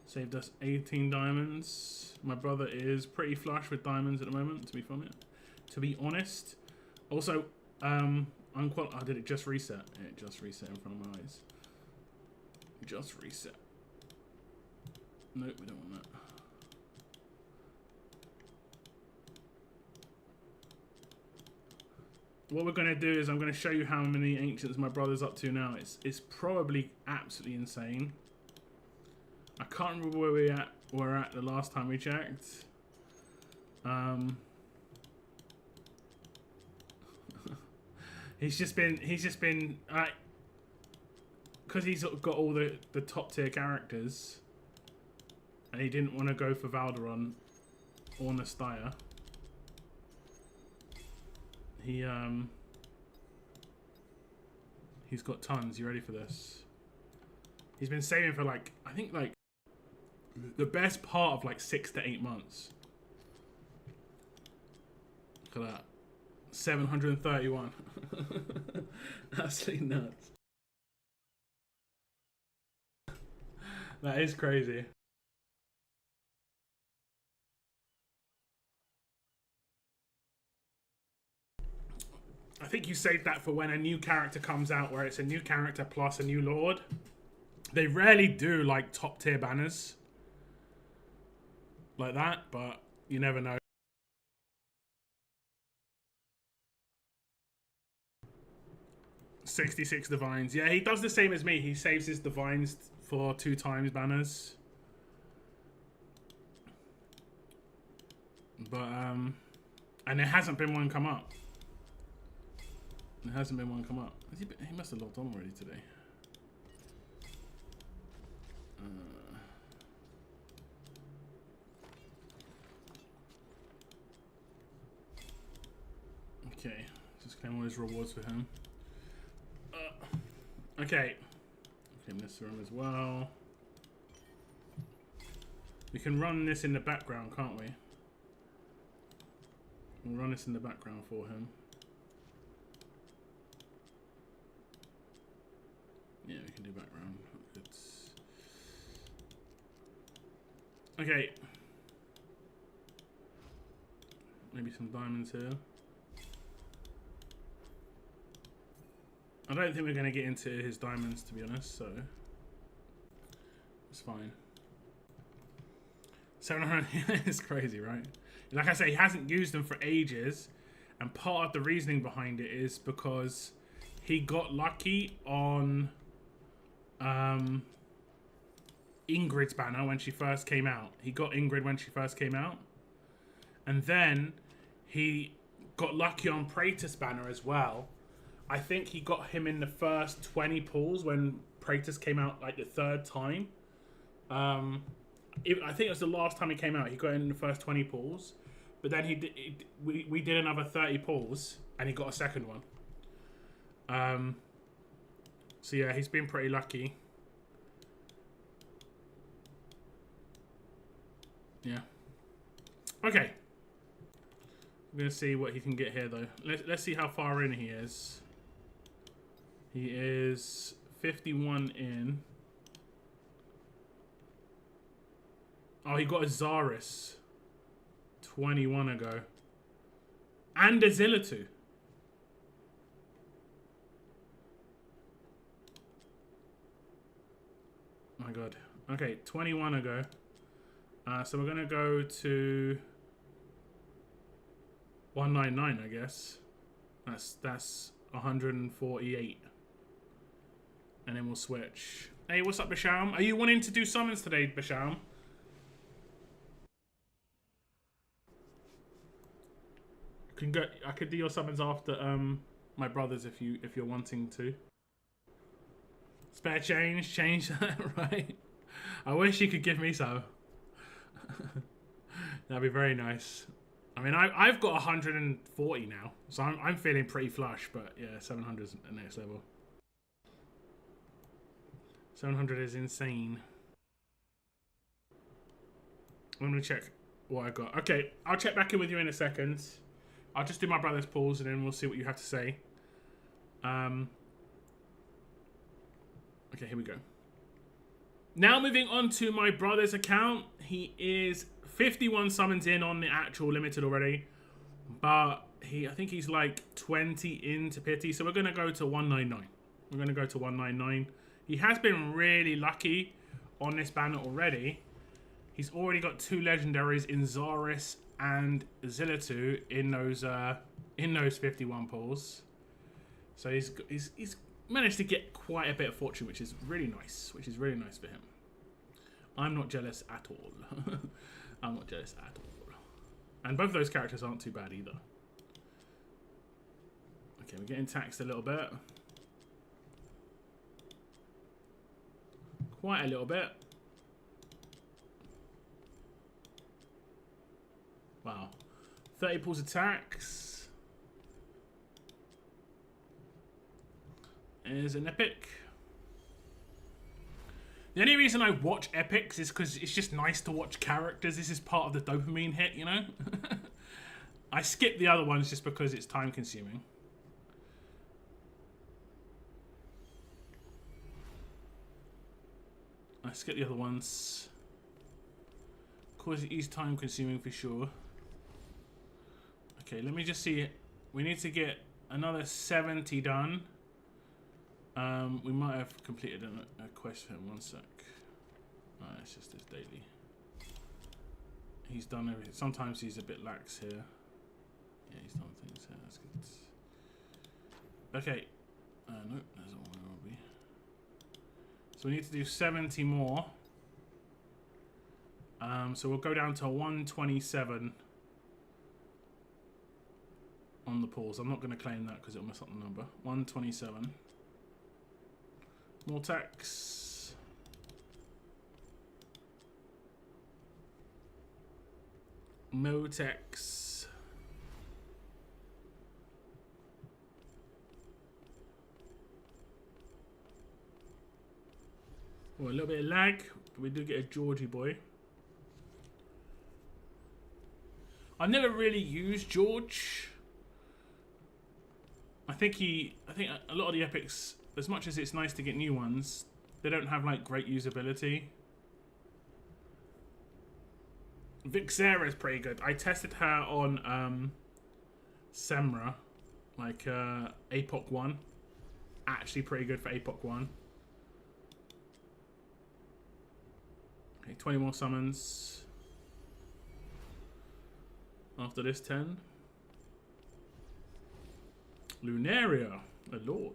Saved us 18 diamonds. My brother is pretty flush with diamonds at the moment, to be honest. Also, oh, did it just reset? It just reset in front of my eyes. Just reset. Nope, we don't want that. What we're going to do is I'm going to show you how many ancients my brother's up to now. It's probably absolutely insane. I can't remember where we're at the last time we checked. He's just been because he's got all the top tier characters, and he didn't want to go for Valderon or Nastya. He's got tons. You ready for this? He's been saving for like, I think like the best part of like 6 to 8 months. Look at that. 731. Absolutely nuts. That is crazy. I think you save that for when a new character comes out, where it's a new character plus a new lord. They rarely do like top tier banners like that, but you never know. $66 divines. Yeah, he does the same as me. He saves his divines for 2 times banners. But and there hasn't been one come up. There hasn't been one come up. He must have logged on already today. Okay, just claim all his rewards for him. Okay, claim this for him as well. We can run this in the background, can't we? We'll run this in the background for him. Yeah, we can do background. Okay. Maybe some diamonds here. I don't think we're going to get into his diamonds, to be honest, so it's fine. 700 is crazy, right? Like I say, he hasn't used them for ages, and part of the reasoning behind it is because he got lucky on Ingrid's banner when she first came out. He got Ingrid when she first came out, and then he got lucky on Praetus banner as well. I think he got him in the first 20 pulls when Praetus came out, like the third time. I think it was the last time he came out. He got in the first 20 pulls, but then we did another 30 pulls, and he got a second one. So yeah, he's been pretty lucky. Yeah. Okay. I'm gonna see what he can get here, though. Let's see how far in he is. He is 51 in. Oh, he got a Zaris 21 ago. And a Zillatu. Oh my god. Okay, 21 ago. So we're gonna go to 199, I guess. That's 148. And then we'll switch. Hey, what's up, Basham? Are you wanting to do summons today, Basham? I could do your summons after my brothers if you're wanting to. Spare change that, right? I wish you could give me some. That'd be very nice. I mean, I've got 140 now, so I'm feeling pretty flush. But yeah, 700 is the next level. 700 is insane. I'm gonna check what I got. Okay, I'll check back in with you in a second. I'll just do my brother's pulls and then we'll see what you have to say. Okay, here we go. Now moving on to my brother's account. He is 51 summons in on the actual limited already, but I think he's like 20 into pity, so we're gonna go to 199. We're gonna go to 199. He has been really lucky on this banner already. He's already got 2 legendaries in Zaris and Zillatu in those 51 pulls. So he's managed to get quite a bit of fortune, which is really nice. Which is really nice for him. I'm not jealous at all. I'm not jealous at all. And both of those characters aren't too bad either. Okay, we're getting taxed a little bit. Quite a little bit. Wow. 30 pulls of tax. Is an epic. The only reason I watch epics is because it's just nice to watch characters. This is part of the dopamine hit, you know? I skip the other ones just because it's time consuming. I skip the other ones. Of course, it is time consuming for sure. Okay, let me just see. We need to get another 70 done. We might have completed a quest for him. One sec. Alright, it's just his daily. He's done everything. Sometimes he's a bit lax here. Yeah, he's done things here. That's good. Okay. No, that's not where I'll be. So we need to do 70 more. So we'll go down to 127 on the pulls. I'm not going to claim that because it'll mess up the number. 127. More tax. No tax. Oh, a little bit of lag, but we do get a Georgie boy. I've never really used George. I think a lot of the epics, as much as it's nice to get new ones, they don't have like great usability. Vixera is pretty good. I tested her on Semra, like APOC 1. Actually pretty good for APOC 1. Okay, 20 more summons. After this 10. Lunaria, a lord.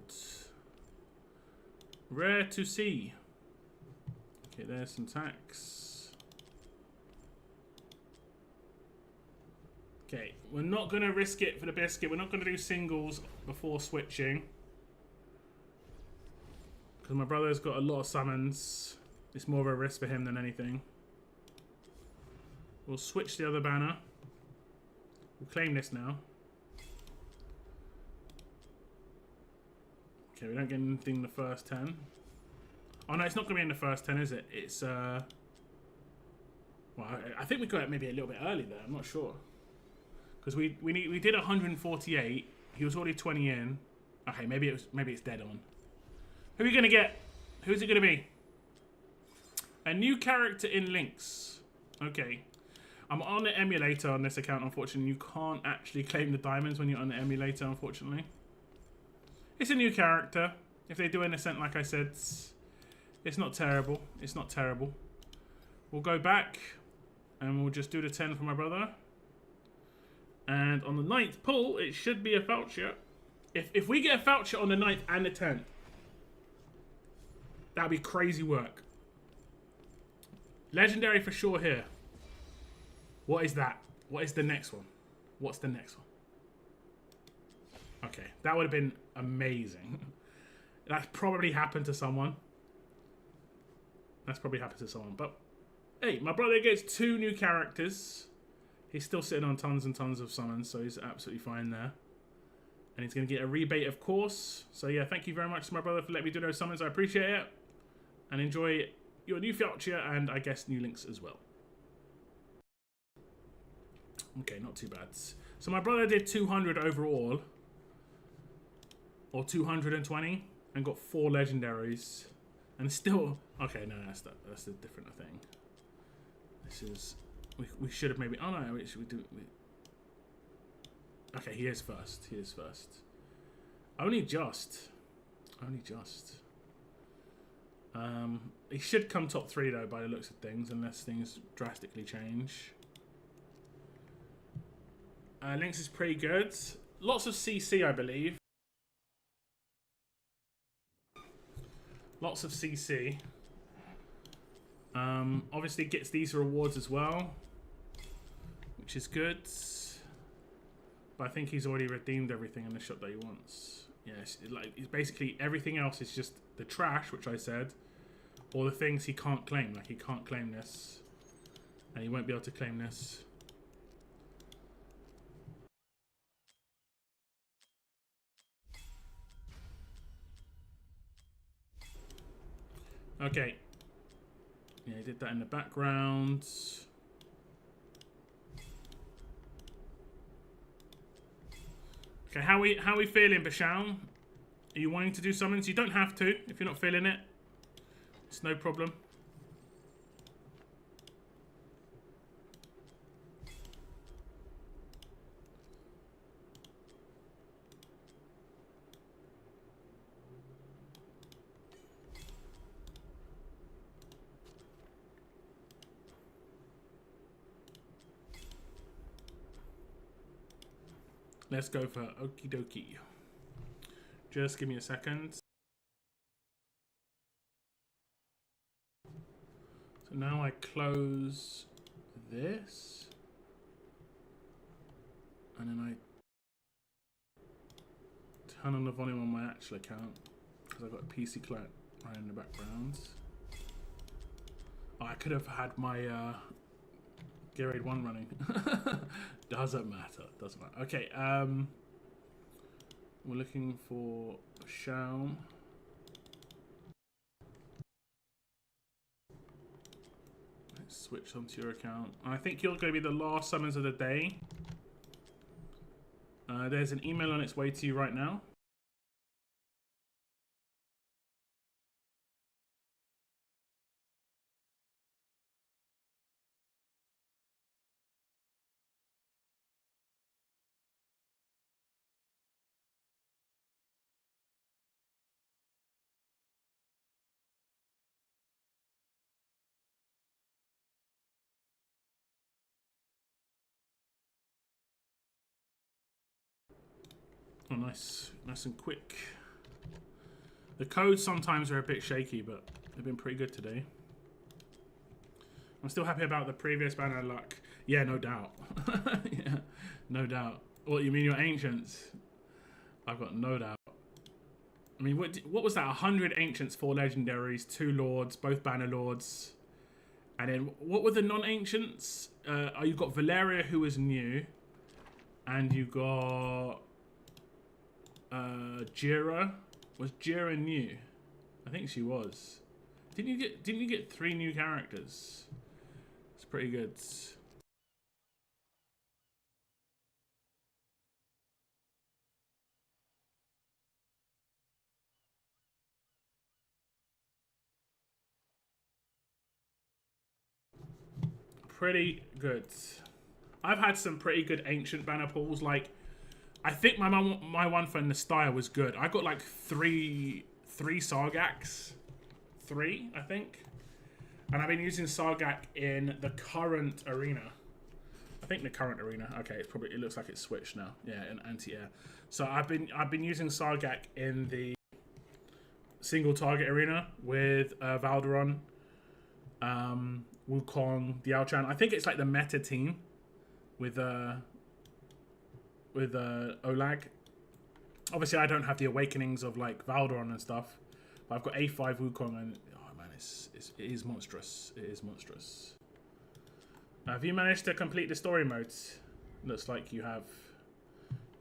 Rare to see. Okay, there's some tax. Okay, we're not going to risk it for the biscuit. We're not going to do singles before switching. Because my brother's got a lot of summons. It's more of a risk for him than anything. We'll switch the other banner. We'll claim this now. Okay, we don't get anything in the first 10. Oh no, it's not going to be in the first 10, is it? It's, well, I think we got it maybe a little bit early there. I'm not sure. Because we did 148. He was already 20 in. Okay, maybe it's dead on. Who are we going to get? Who's it going to be? A new character in Lynx. Okay. I'm on the emulator on this account, unfortunately. You can't actually claim the diamonds when you're on the emulator, unfortunately. It's a new character. If they do an ascent, like I said, it's not terrible. It's not terrible. We'll go back and we'll just do the 10 for my brother. And on the 9th pull, it should be a Falcia. If we get a Falcia on the 9th and the 10th, that'd be crazy work. Legendary for sure here. What is that? What is the next one? What's the next one? Okay, that would have been amazing. That's probably happened to someone. That's probably happened to someone. But, hey, my brother gets 2 new characters. He's still sitting on tons and tons of summons, so he's absolutely fine there. And he's going to get a rebate, of course. So, yeah, thank you very much to my brother for letting me do those summons. I appreciate it. And enjoy your new Falcia and, I guess, new Lynx as well. Okay, not too bad. So, my brother did 200 overall. Or 220. And got 4 legendaries. And still... Okay, no, that's a different thing. This is... We should have maybe... Oh, no, we do... Okay, he is first. He is first. Only just. Only just. He should come top 3, though, by the looks of things. Unless things drastically change. Lynx is pretty good. Lots of CC, I believe. Lots of CC. Obviously gets these rewards as well, which is good. But I think he's already redeemed everything in the shop that he wants. Yes, it's basically everything else is just the trash, which I said, or the things he can't claim. Like he can't claim this, and he won't be able to claim this. Okay. Yeah, he did that in the background. Okay, how we feeling, Basham? Are you wanting to do summons? You don't have to if you're not feeling it. It's no problem. Let's go for okie dokie. Just give me a second. So now I close this. And then I turn on the volume on my actual account. Because I've got a PC client right in the background. Oh, I could have had my Grade 1 running. Doesn't matter. Doesn't matter. Okay, we're looking for Shaum. Let's switch onto your account. I think you're going to be the last summons of the day. There's an email on its way to you right now. Oh, nice. Nice and quick. The codes sometimes are a bit shaky, but they've been pretty good today. I'm still happy about the previous banner luck. Yeah, no doubt. Yeah, no doubt. What, you mean your ancients? I've got no doubt. I mean, what was that? 100 ancients, 4 legendaries, 2 lords, both banner lords. And then, what were the non-ancients? You got Valeria, who was new. And you got... Jira. Was Jira new? I think she was. Didn't you get 3 new characters? It's pretty good. Pretty good. I've had some pretty good ancient banner pulls. Like, I think my one for Nastya was good. I got like three Sargacs. 3, I think. And I've been using Sargak in the current arena. I think the current arena. Okay, it looks like it's switched now. Yeah, in anti-air. So I've been using Sargak in the single target arena with Valderon, Wukong, Diao-Chan. I think it's like the meta team with Olag. Obviously, I don't have the awakenings of like Valderon and stuff, but I've got A5 Wukong, and oh man, it is monstrous. It is monstrous. Have you managed to complete the story modes? Looks like you have.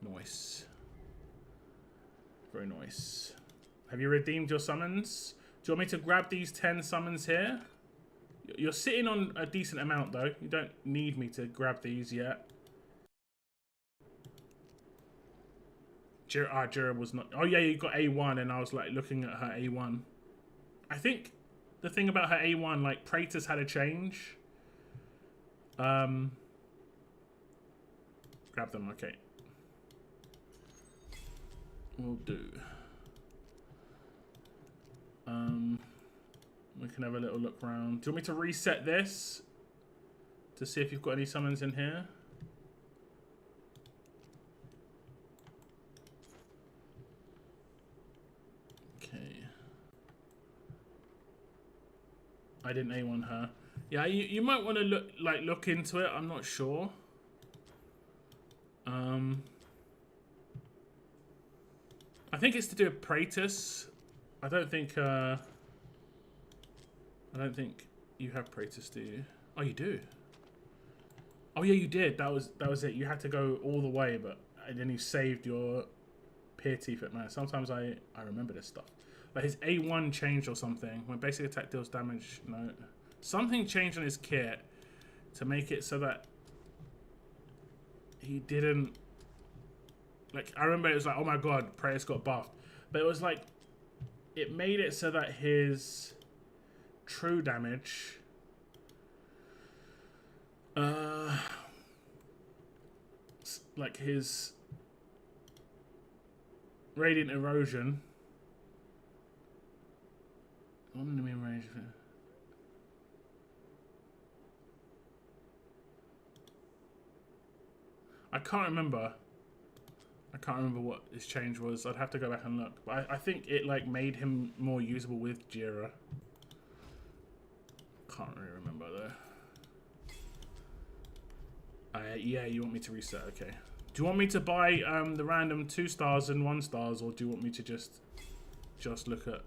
Nice. Very nice. Have you redeemed your summons? Do you want me to grab these 10 summons here? You're sitting on a decent amount though. You don't need me to grab these yet. Jira was not... Oh yeah, you got A1 and I was like looking at her A1. I think the thing about her A1, like Praetor's had a change. Grab them, okay. Will do. We can have a little look around. Do you want me to reset this to see if you've got any summons in here? Okay. I didn't A1 her. Yeah, you might want to look into it. I'm not sure. I think it's to do with Praetus. I don't think you have Praetus, do you? Oh, you do. Oh yeah, you did. That was it. You had to go all the way, but and then you saved your Peer Teeth at man. Sometimes I remember this stuff. Like his A1 changed or something. When basic attack deals damage, no. Something changed on his kit to make it so that he didn't... Like, I remember it was like, oh my god, Praetus got buffed. But it was like, it made it so that his true damage... like his Radiant Erosion... enemy range... I can't remember what his change was. I'd have to go back and look. But I think it like made him more usable with Jira. Can't really remember though. Yeah, you want me to reset? Okay. Do you want me to buy the random 2 stars and 1 stars, or do you want me to just look at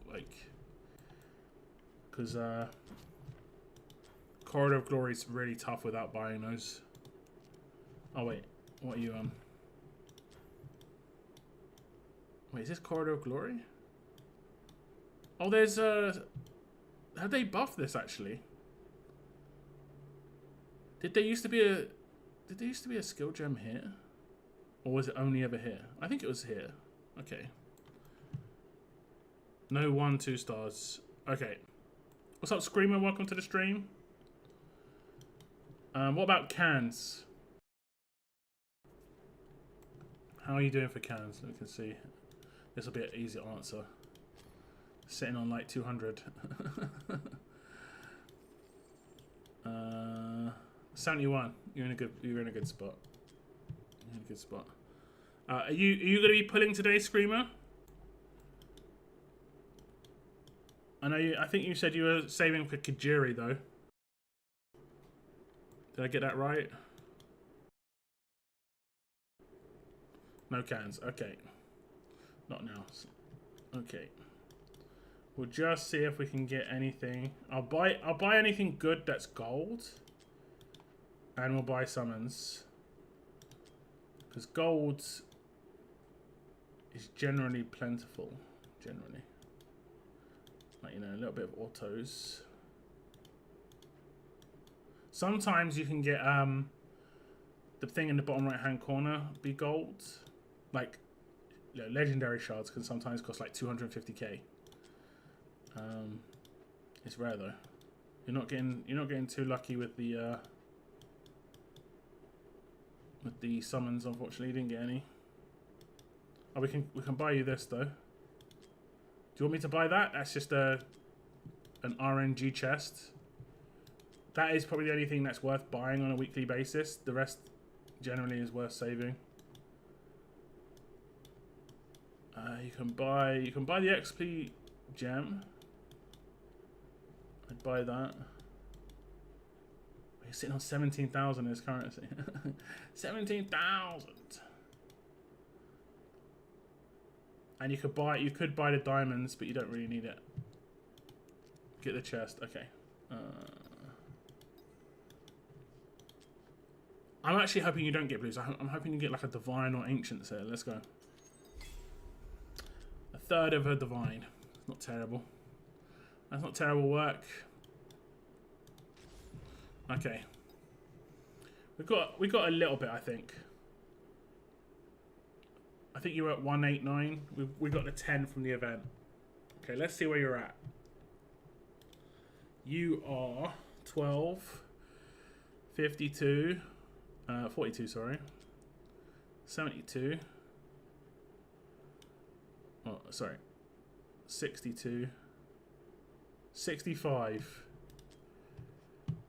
like? Because Corridor of Glory is really tough without buying those. Oh wait, what are you Wait, is this Corridor of Glory? Oh, there's have they buffed this actually? Did there used to be a skill gem here? Or was it only ever here? I think it was here. Okay. No 1, 2 stars. Okay. What's up, Screamer? Welcome to the stream. What about cans? How are you doing for cans? We can see. This will be an easy answer. Sitting on like 200. 71. You're in a good spot. You're in a good spot. Are you going to be pulling today, Screamer? I know I think you said you were saving for Kajiri though. Did I get that right? No cans. Okay. Not now. Okay. We'll just see if we can get anything. I'll buy anything good that's gold. And we'll buy summons. Because gold is generally plentiful. Generally. Like, you know, a little bit of autos. Sometimes you can get the thing in the bottom right hand corner be gold. Like, you know, legendary shards can sometimes cost like 250k. It's rare though. You're not getting too lucky with the summons. Unfortunately, you didn't get any. Oh, we can buy you this though. Do you want me to buy that? That's just an RNG chest. That is probably the only thing that's worth buying on a weekly basis. The rest generally is worth saving. You can buy the XP gem. I'd buy that. We're sitting on 17,000 in his currency. 17,000. And you could buy the diamonds, but you don't really need it. Get the chest. Okay. I'm actually hoping you don't get blues. I'm hoping you get like a divine or ancient here. Let's go. A third of a divine. Not terrible. That's not terrible work. Okay. We got a little bit, I think. I think you were at 189. We got the 10 from the event. Okay, let's see where you're at. You are 12, 52, 42, sorry. 72. Oh, sorry. 62. 65.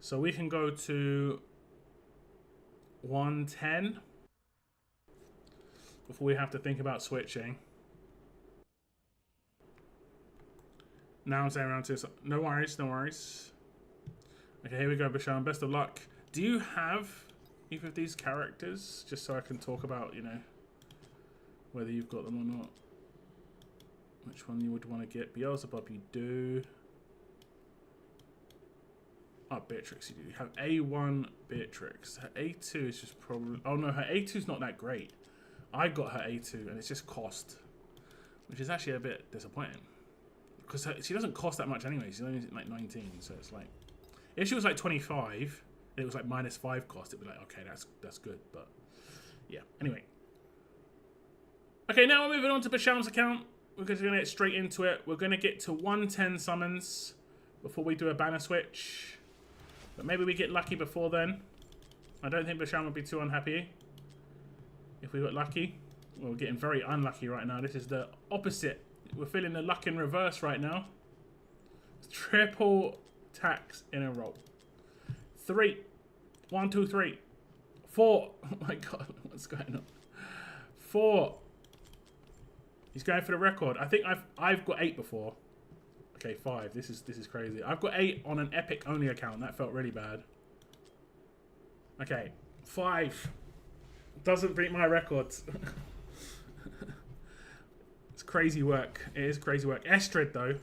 So we can go to 110 before we have to think about switching. Now I'm saying around 2. No worries, no worries. Okay, here we go, Basham. Best of luck. Do you have either of these characters? Just so I can talk about, you know, whether you've got them or not. Which one you would want to get? Beelzebub, you do. Oh, Beatrix, you do. You have A1 Beatrix. Her A2 is just probably... Oh, no, her A2 is not that great. I got her A2, and it's just cost. Which is actually a bit disappointing. Because she doesn't cost that much anyway. She's only like 19, so it's like... If she was like 25, and it was like -5 cost, it'd be like, okay, that's good. But, yeah. Anyway. Okay, now we're moving on to Basham's account. We're just going to get straight into it. We're going to get to 110 summons before we do a banner switch. But maybe we get lucky before then. I don't think Basham would be too unhappy if we got lucky. Well, we're getting very unlucky right now. This is the opposite. We're feeling the luck in reverse right now. Triple tax in a row. 3. 1, 2, 3. 4. Oh my god, what's going on? 4. He's going for the record. I think I've got 8 before. Okay, 5. This is crazy. I've got 8 on an Epic only account. That felt really bad. Okay, 5. Doesn't beat my records. It's crazy work. It is crazy work. Estrid though.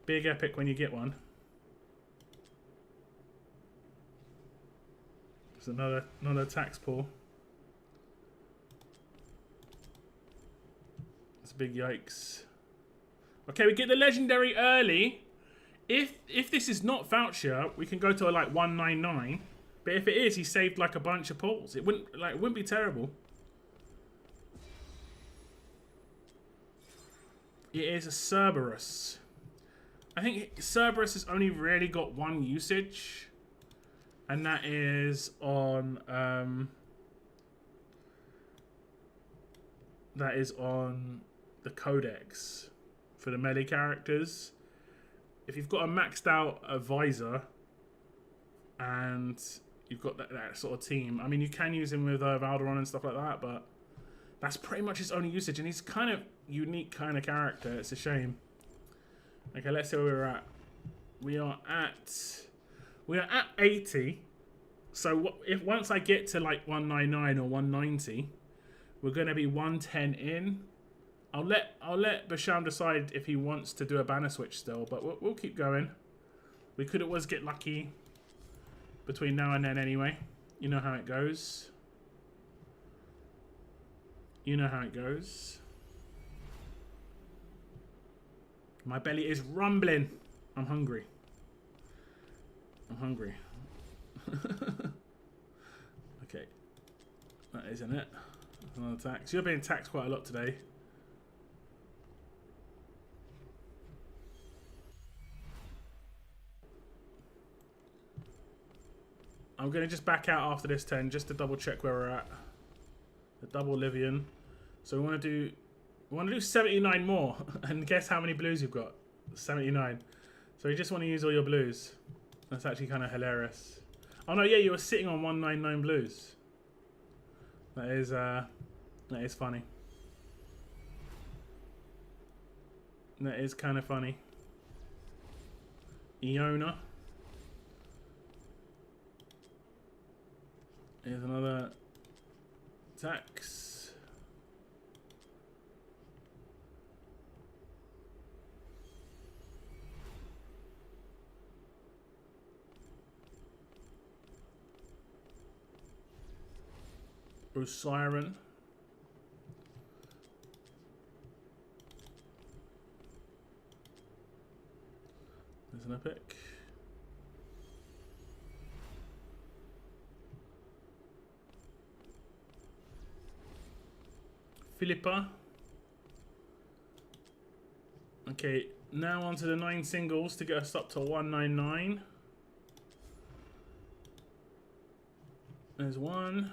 Big Epic when you get one. There's another tax pool. It's a big yikes. Okay, we get the legendary early. If this is not Falcia, we can go to like 199. But if it is, he saved like a bunch of pulls. It wouldn't be terrible. It is a Cerberus. I think Cerberus has only really got one usage, and that is on the Codex for the melee characters. If you've got a maxed out advisor and you've got that sort of team, I mean, you can use him with Valderon and stuff like that, but That's pretty much his only usage, and he's kind of unique kind of character. It's a shame. Okay, let's see where we're at. We are at 80. So if once I get to like 199 or 190, we're gonna be 110 in. I'll let Basham decide if he wants to do a banner switch still, but we'll keep going. We could always get lucky between now and then anyway. You know how it goes. You know how it goes. My belly is rumbling. I'm hungry. I'm hungry. Okay. That isn't it. Another tax. You're being taxed quite a lot today. I'm going to just back out after this 10 just to double check where we're at. The double Livian. So we want to do 79 more. And guess how many blues you've got? 79. So you just want to use all your blues. That's actually kind of hilarious. Oh no, yeah, you were sitting on 199 blues. That is funny. That is kind of funny. Iona. Here's another tax. Siren. There's an epic. Philippa. Okay, now onto the 9 singles to get us up to 199. There's 1,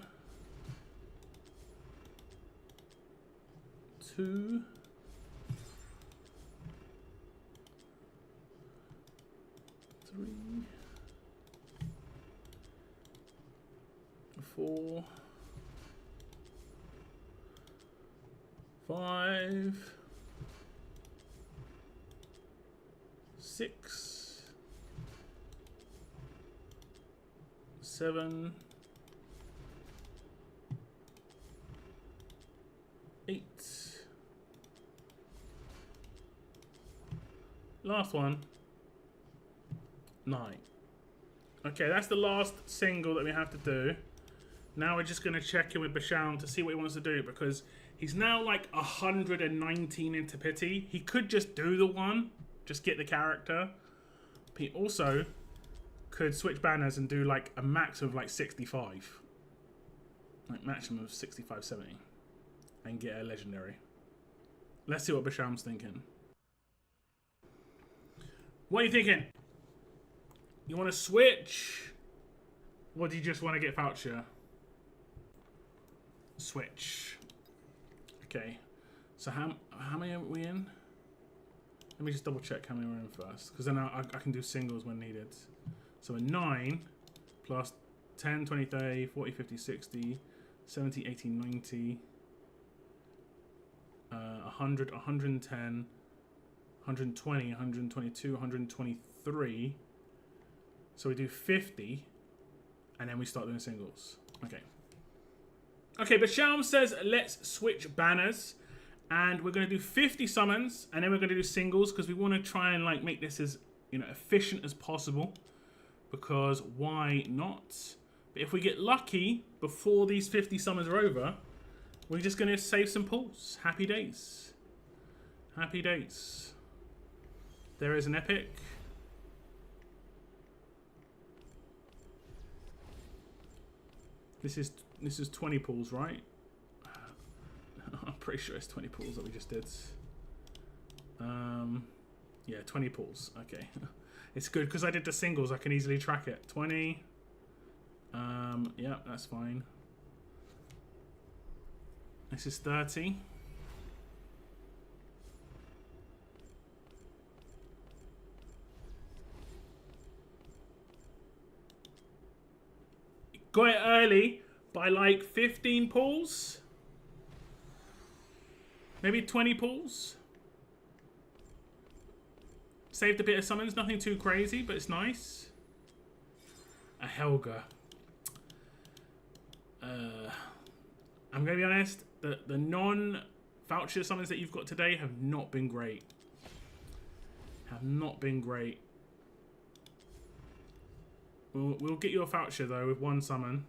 2, 3, 4, 5, 6, 7, 8. Last one. 9. Okay, that's the last single that we have to do. Now we're just going to check in with Basham to see what he wants to do, because he's now like 119 into pity. He could just do the one, just get the character. But he also could switch banners and do like a max of like 65. Like maximum of 65, 70. And get a legendary. Let's see what Basham's thinking. What are you thinking? You want to switch? Or do you just want to get Falcia? Switch. Okay. So how many are we in? Let me just double check how many we're in first, because then I can do singles when needed. So a 9 plus 10, 20, 30, 40, 50, 60, 70, 80, 90, 100, 110, 120, 122, 123. So we do 50, and then we start doing singles. Okay. Okay, but Basham says let's switch banners, and we're going to do 50 summons, and then we're going to do singles, because we want to try and like make this as, you know, efficient as possible, because why not? But if we get lucky before these 50 summons are over, we're just going to save some pulls. Happy days. Happy days. There is an epic. This is 20 pulls, right? I'm pretty sure it's 20 pulls that we just did. Yeah, 20 pulls. Okay. It's good because I did the singles. I can easily track it. 20. Yeah, that's fine. This is 30. Got it early by like 15 pulls. Maybe 20 pulls. Saved a bit of summons. Nothing too crazy, but it's nice. A Helga. I'm going to be honest. The non-Falcia summons that you've got today have not been great. Have not been great. We'll get you a Falcia, though, with one summon.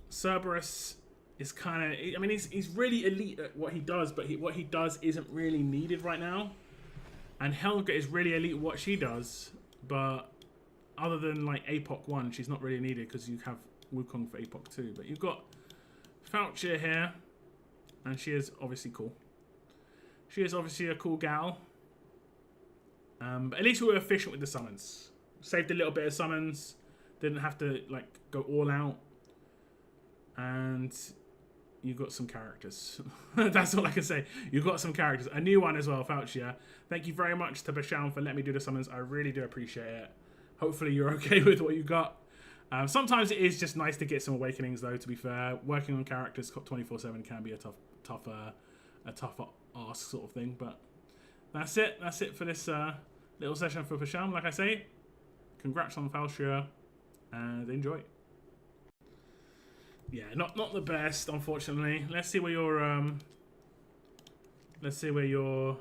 Cerberus is kind of... I mean, he's really elite at what he does, but what he does isn't really needed right now. And Helga is really elite at what she does, but other than, like, APOC 1, she's not really needed because you have Wukong for APOC 2. But you've got Falcia here, and she is obviously cool. She is obviously a cool gal. But at least we were efficient with the summons. Saved a little bit of summons. Didn't have to, like, go all out. And you got some characters. That's all I can say. You got some characters. A new one as well, Falcia. Thank you very much to Bashan for letting me do the summons. I really do appreciate it. Hopefully you're okay with what you got. Sometimes it is just nice to get some awakenings, though, to be fair. Working on characters 24/7 can be a tough ask sort of thing. But that's it. That's it for this little session for Bashan. Like I say, congrats on Falcia and enjoy. Yeah, not the best, unfortunately. Let's see where your let's see where your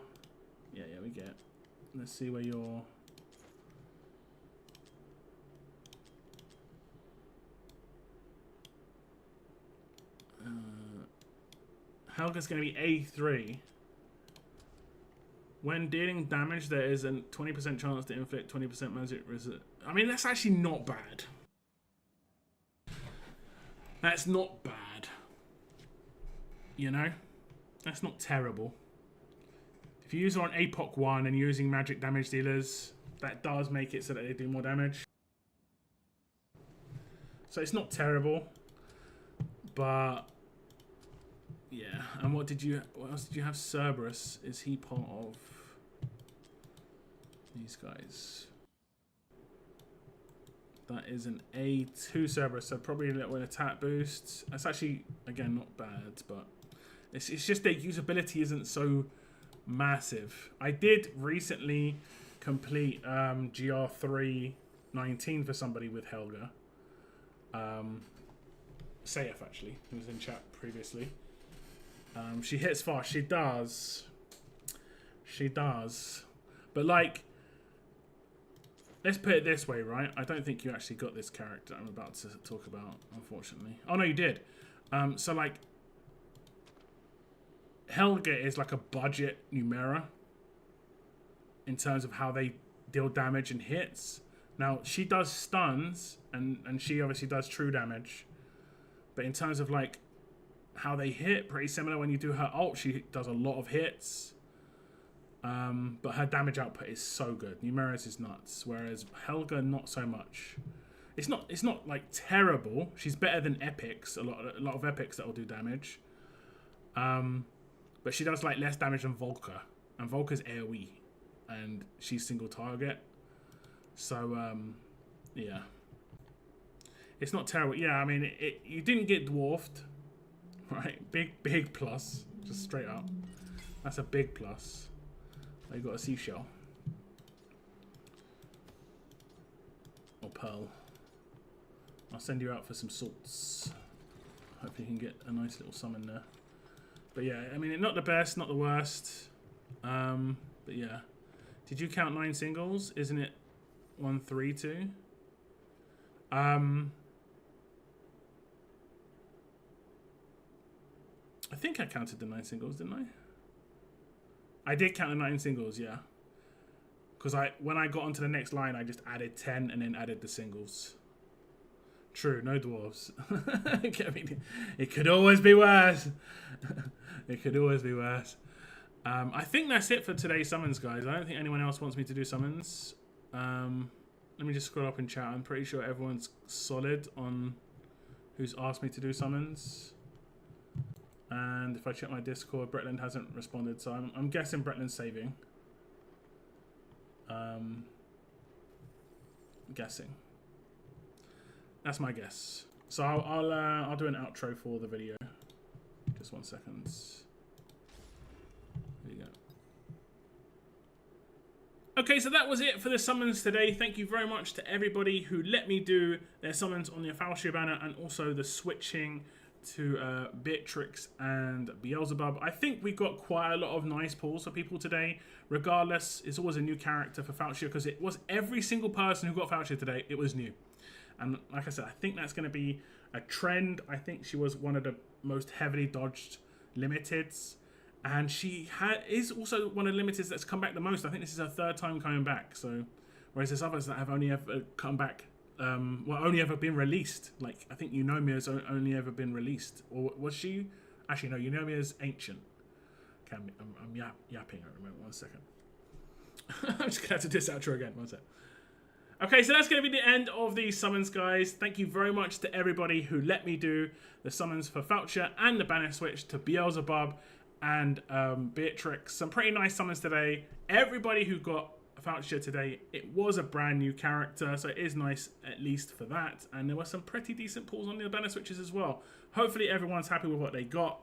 we get. Let's see where your Helga's going to be A3. When dealing damage, there is a 20% chance to inflict 20% magic resist. I mean, that's actually not bad. That's not bad. You know? That's not terrible. If you use it on APOC 1 and using magic damage dealers, that does make it so that they do more damage. So it's not terrible. But yeah. And what else did you have? Cerberus. Is he part of these guys? That is an A2 Cerberus, so probably a little attack boost. That's actually, again, not bad, but it's just their usability isn't so massive. I did recently complete GR3 19 for somebody with Helga. Sayef, actually, who was in chat previously. She hits fast. She does. She does. But, like, let's put it this way, right? I don't think you actually got this character I'm about to talk about, unfortunately. Oh, no, you did. So, like, Helga is like a budget Numera in terms of how they deal damage and hits. Now, she does stuns, and she obviously does true damage. But in terms of, like, how they hit, pretty similar. When you do her ult, she does a lot of hits. But her damage output is so good. Numera's is nuts, whereas Helga not so much. It's not like terrible. She's better than epics. A lot of epics that will do damage. But she does like less damage than Volker, and Volker's AoE, and she's single target. So yeah, it's not terrible. Yeah, I mean you didn't get dwarfed, right? Big plus, just straight up. That's a big plus. You got a seashell or pearl. I'll send you out for some salts. Hopefully you can get a nice little summon there. But yeah, I mean, not the best, not the worst. But yeah, did you count 9 singles? Isn't it 1, 3, 2? I think I counted the 9 singles, didn't I? I did count the 9 singles, yeah. Because when I got onto the next line, I just added 10 and then added the singles. True, no dwarves. It could always be worse. It could always be worse. I think that's it for today's summons, guys. I don't think anyone else wants me to do summons. Let me just scroll up in chat. I'm pretty sure everyone's solid on who's asked me to do summons. And if I check my Discord, Bretland hasn't responded, so I'm guessing Bretland's saving. Guessing. That's my guess. So I'll do an outro for the video. Just 1 second. There you go. Okay, so that was it for the summons today. Thank you very much to everybody who let me do their summons on the Falcia banner and also the switching to Beatrix and Beelzebub. I think we got quite a lot of nice pulls for people today. Regardless, it's always a new character for Falcia because it was every single person who got Falcia today, it was new. And like I said, I think that's going to be a trend. I think she was one of the most heavily dodged limiteds. And she is also one of the limiteds that's come back the most. I think this is her 3rd time coming back. So, whereas there's others that have only ever come back, well, only ever been released. Like, I think Eunomia's only ever been released. Or was she? Actually, no, Eunomia's ancient. Okay, I'm yapping at the moment. 1 second. I'm just going to have to diss outro again. 1 second. Okay, so that's going to be the end of these summons, guys. Thank you very much to everybody who let me do the summons for Falcia and the banner switch to Beelzebub and Beatrix. Some pretty nice summons today. Everybody who got Falcia today, it was a brand new character, so it is nice at least for that. And there were some pretty decent pulls on the banner switches as well. Hopefully everyone's happy with what they got.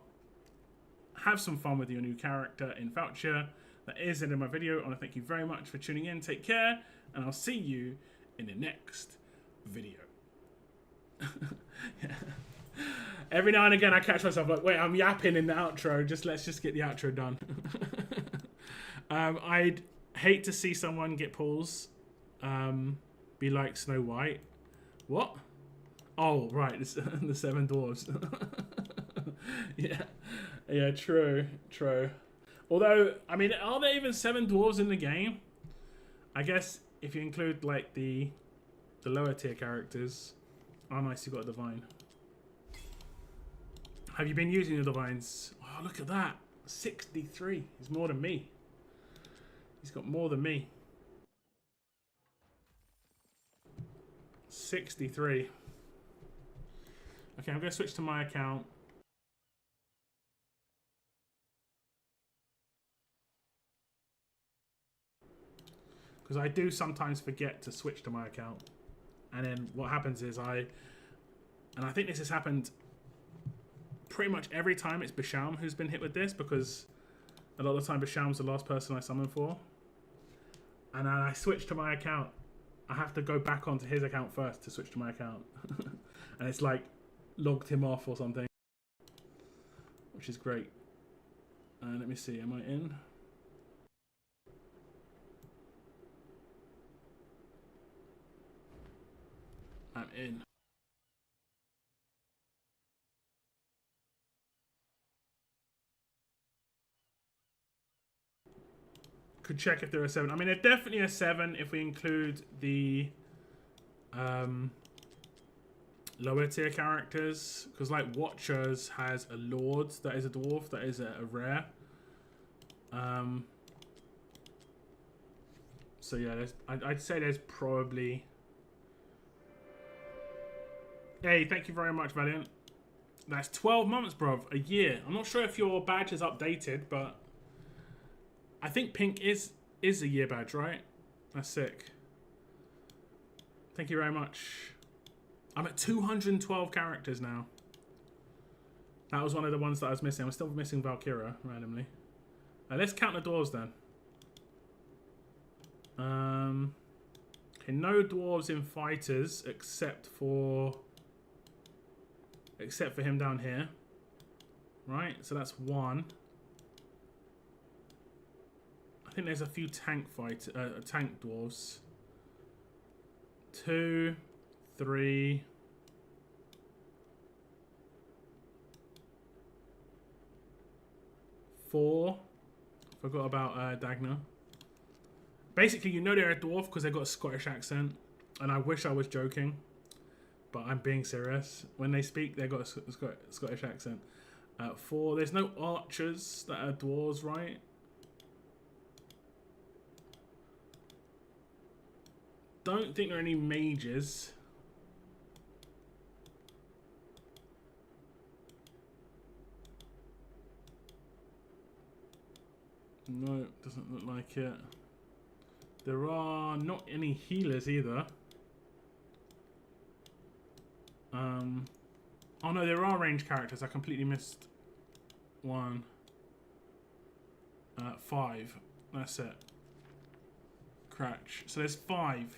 Have some fun with your new character in Falcia. That is it in my video. I want to thank you very much for tuning in. Take care, and I'll see you in the next video. Yeah. Every now and again I catch myself like, wait, I'm yapping in the outro. Let's just get the outro done. I'd hate to see someone get pulls be like Snow White. What? Oh, right, it's the 7 dwarves. Yeah, true. Although, I mean, are there even 7 dwarves in the game? I guess if you include like the lower tier characters. Oh, nice, you got a divine. Have you been using the divines? Oh, look at that. 63. He's more than me. He's got more than me. 63. Okay, I'm going to switch to my account. Because I do sometimes forget to switch to my account. And then what happens is and I think this has happened pretty much every time it's Basham who's been hit with this, because a lot of the time Basham's the last person I summon for. And then I switch to my account. I have to go back onto his account first to switch to my account. And it's like logged him off or something. Which is great. Let me see, am I in? I'm in. Could check if there are 7. I mean, there definitely are 7 if we include the lower tier characters. Because like Watchers has a Lord that is a dwarf, that is a rare. So yeah, I'd say there's probably... Hey, thank you very much, Valiant. That's 12 months, bruv. A year. I'm not sure if your badge is updated, but I think pink is a year badge, right? That's sick. Thank you very much. I'm at 212 characters now. That was one of the ones that I was missing. I'm still missing Valkyra randomly. Let's count the dwarves then. Okay, no dwarves in fighters except for him down here. Right, so that's 1. I think there's a few tank dwarves. 2, 3. 4. Forgot about Dagna. Basically, you know they're a dwarf because they've got a Scottish accent. And I wish I was joking. But I'm being serious. When they speak, they've got a Scottish accent. 4. There's no archers that are dwarves, right? Don't think there are any mages. No, doesn't look like it. There are not any healers either. Oh no, there are ranged characters. I completely missed 1, 5. That's it. Crouch. So there's 5.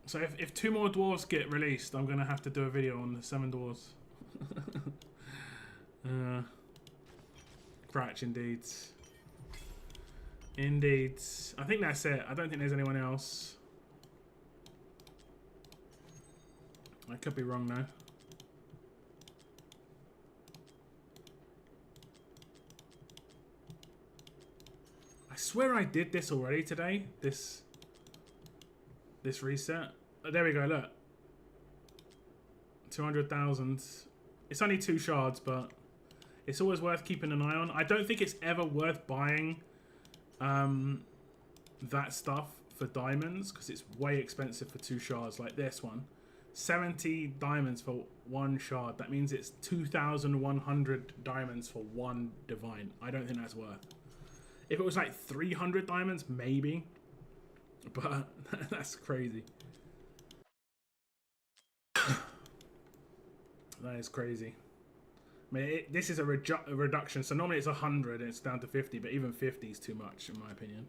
So if 2 more dwarves get released, I'm gonna have to do a video on the 7 dwarves. Crouch, indeed. Indeed. I think that's it. I don't think there's anyone else. I could be wrong though. I swear I did this already today. This reset. Oh, there we go, look. 200,000. It's only 2 shards, but it's always worth keeping an eye on. I don't think it's ever worth buying that stuff for diamonds because it's way expensive for 2 shards like this one. 70 diamonds for 1 shard. That means it's 2,100 diamonds for 1 divine. I don't think that's worth. If it was like 300 diamonds, maybe. But that's crazy. That is crazy. I mean, this is a reduction. So normally it's 100 and it's down to 50, but even 50 is too much in my opinion.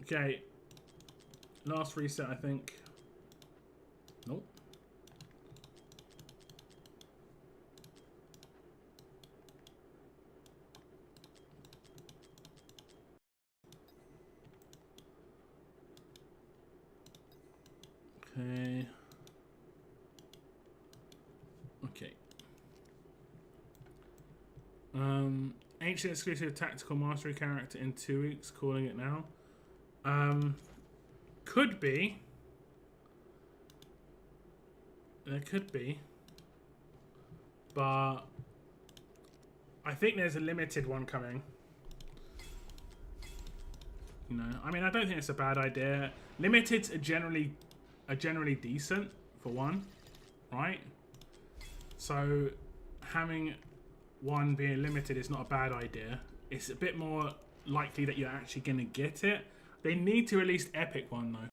Okay. Last reset, I think. Nope. Okay. Okay. Ancient exclusive tactical mastery character in 2 weeks, calling it now. Could be. There could be. But I think there's a limited one coming. You know, I mean, I don't think it's a bad idea. Limiteds are generally decent for one, right? So having one being limited is not a bad idea. It's a bit more likely that you're actually going to get it. They need to release epic one though.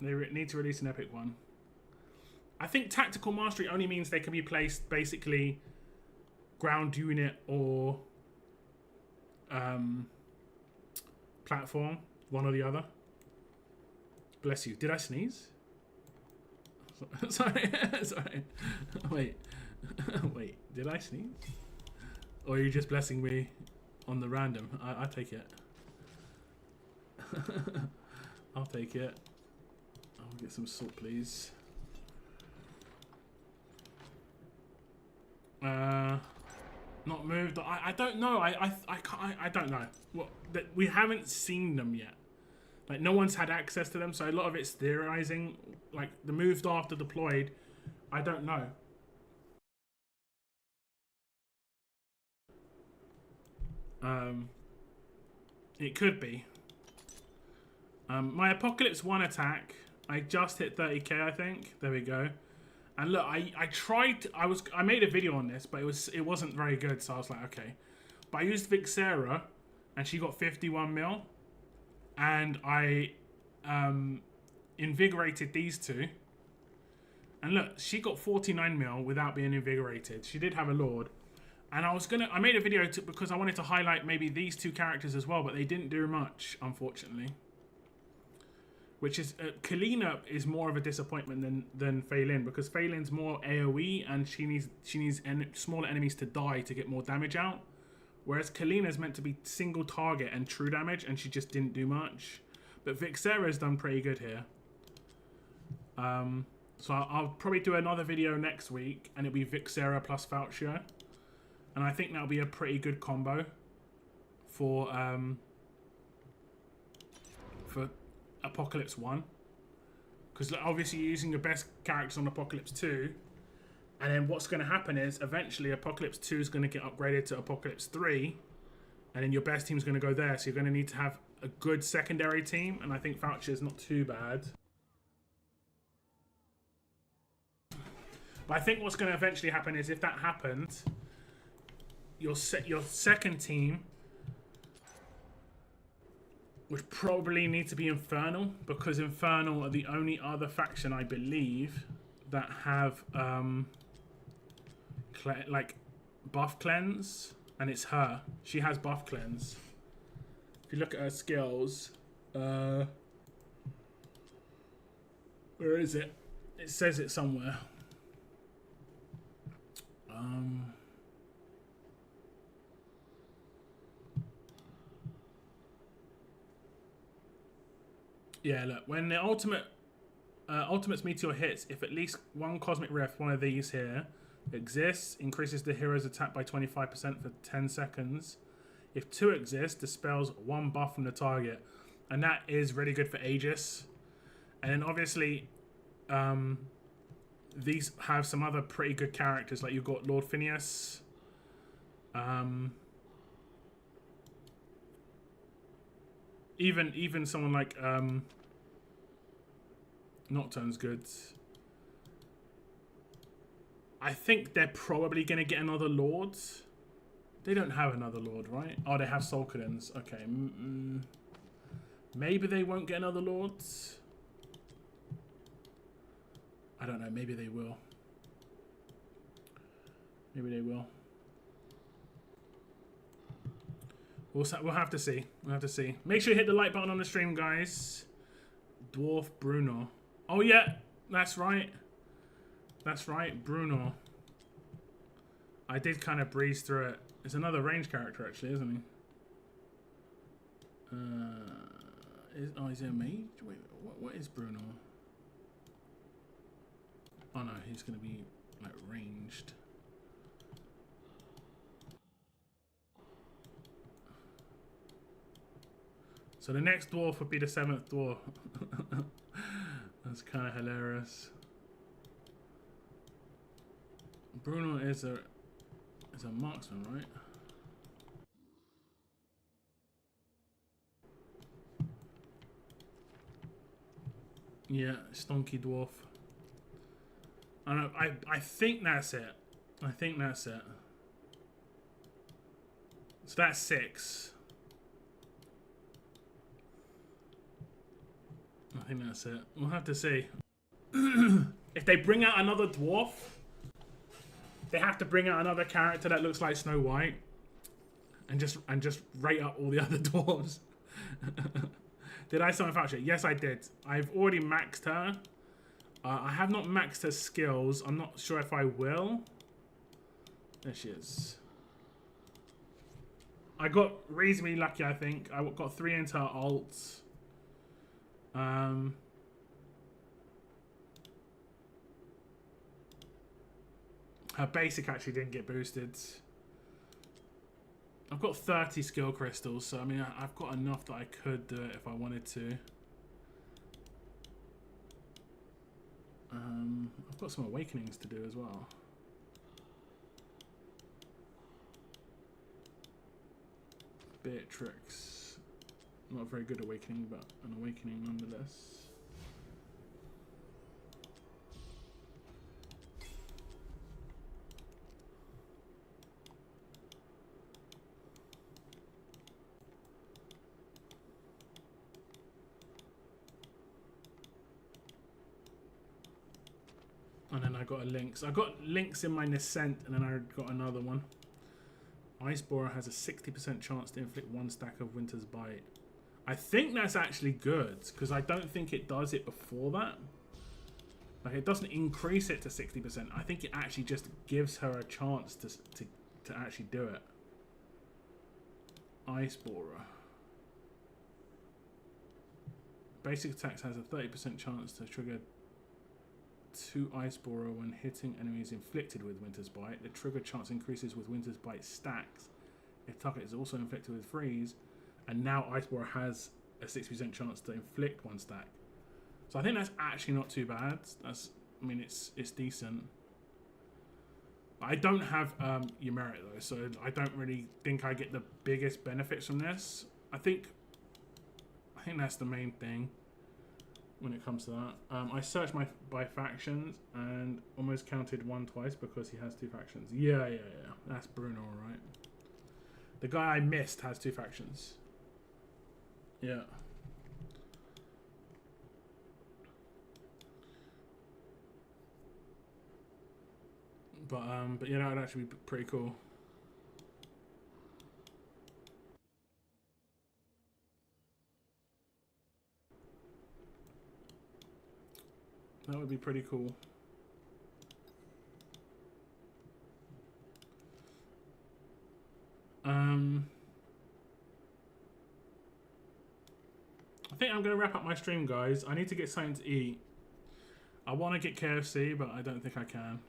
They need to release an epic one. I think tactical mastery only means they can be placed basically ground unit or platform, one or the other. Bless you. Did I sneeze? Sorry. Sorry. Wait. Wait. Did I sneeze? Or are you just blessing me on the random? I take it. I'll take it. I'll get some salt, please. Not moved. I don't know. I don't know. Well, we haven't seen them yet. Like no one's had access to them, so a lot of it's theorizing. Like the moved after deployed, I don't know. It could be. My Apocalypse 1 attack, I just hit 30k, I think. There we go. And look, I tried. I made a video on this, but it wasn't very good. So I was like, okay. But I used Vixera, and she got 51 mil, and I invigorated these two. And look, she got 49 mil without being invigorated. She did have a lord, and I made a video because I wanted to highlight maybe these 2 characters as well, but they didn't do much, unfortunately. Which is Kalina is more of a disappointment than Phelan, because Phelan's more AoE and she needs smaller enemies to die to get more damage out, whereas Kalina's meant to be single target and true damage, and she just didn't do much. But Vixera's done pretty good here. So I'll probably do another video next week, and it'll be Vixera plus Falcia, and I think that'll be a pretty good combo for Apocalypse 1, because obviously you're using the best characters on Apocalypse 2, and then what's going to happen is eventually Apocalypse 2 is going to get upgraded to Apocalypse 3, and then your best team's going to go there, so you're going to need to have a good secondary team, and I think Falcia is not too bad. But I think what's going to eventually happen is if that happened, your second team would probably need to be Infernal, because Infernal are the only other faction, I believe, that have like buff cleanse, and it's her. She has buff cleanse. If you look at her skills, where is it? It says it somewhere. Yeah, look, when the Ultimate's Meteor hits, if at least one Cosmic Rift, one of these here, exists, increases the hero's attack by 25% for 10 seconds. If 2 exist, dispels 1 buff from the target. And that is really good for Aegis. And then obviously, these have some other pretty good characters, like you've got Lord Phineas. Even someone like Nocturne's good. I think they're probably going to get another Lord. They don't have another Lord, right? Oh, they have Solkadens. Okay. Maybe they won't get another Lord. I don't know. Maybe they will. Maybe they will. We'll have to see. We'll have to see. Make sure you hit the like button on the stream, guys. Dwarf Bruno. Oh, yeah. That's right. That's right. Bruno. I did kind of breeze through it. It's another range character, actually, isn't he? Is he a mage? Wait, what is Bruno? Oh, no. He's going to be, like, ranged. So the next dwarf would be the 7th dwarf. That's kind of hilarious. Bruno is a marksman, right? Yeah, stonky dwarf. I don't know. I think that's it. I think that's it. So that's 6. I think that's it. We'll have to see. If they bring out another dwarf, they have to bring out another character that looks like Snow White, and just rate up all the other dwarves. Did I summon Falcia? Yes, I did. I've already maxed her. I have not maxed her skills. I'm not sure if I will. There she is. I got reasonably lucky, I think. I got 3 into her ults. Her basic actually didn't get boosted. I've got 30 skill crystals, so I mean, I've got enough that I could do it if I wanted to. I've got some awakenings to do as well. Beatrix. Not a very good awakening, but an awakening nonetheless. And then I got a Lynx. I got Lynx in my Nascent, and then I got another one. Ice Borer has a 60% chance to inflict 1 stack of Winter's Bite. I think that's actually good, because I don't think it does it before that. Like, it doesn't increase it to 60%. I think it actually just gives her a chance to actually do it. Ice Borer. Basic attacks has a 30% chance to trigger 2 Ice Borer when hitting enemies inflicted with Winter's Bite. The trigger chance increases with Winter's Bite stacks. If target is also inflicted with Freeze, and now Ice Borer has a 60% chance to inflict 1 stack. So I think that's actually not too bad. That's, I mean, it's decent. I don't have Eumerit though, so I don't really think I get the biggest benefits from this. I think that's the main thing. when it comes to that. I searched by factions and almost counted one twice because he has 2 factions. Yeah. That's Bruno, alright. The guy I missed has 2 factions. Yeah. But yeah, that would actually be pretty cool. That would be pretty cool. I think I'm going to wrap up my stream, guys. I need to get something to eat. I want to get KFC, but I don't think I can.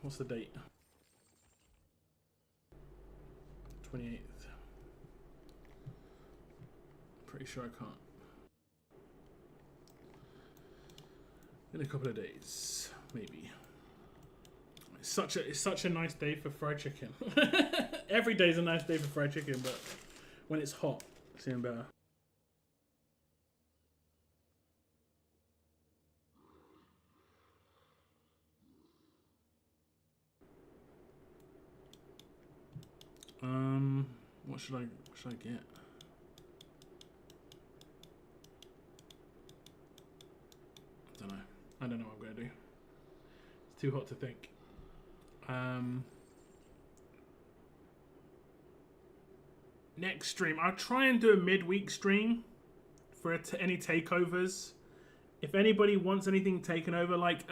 What's the date? 28th. Pretty sure I can't. In a couple of days, maybe. It's such a nice day for fried chicken. Every day is a nice day for fried chicken, but when it's hot, it's even better. What should I get? I don't know what I'm gonna do. It's too hot to think. Next stream, I'll try and do a midweek stream for any takeovers. If anybody wants anything taken over, like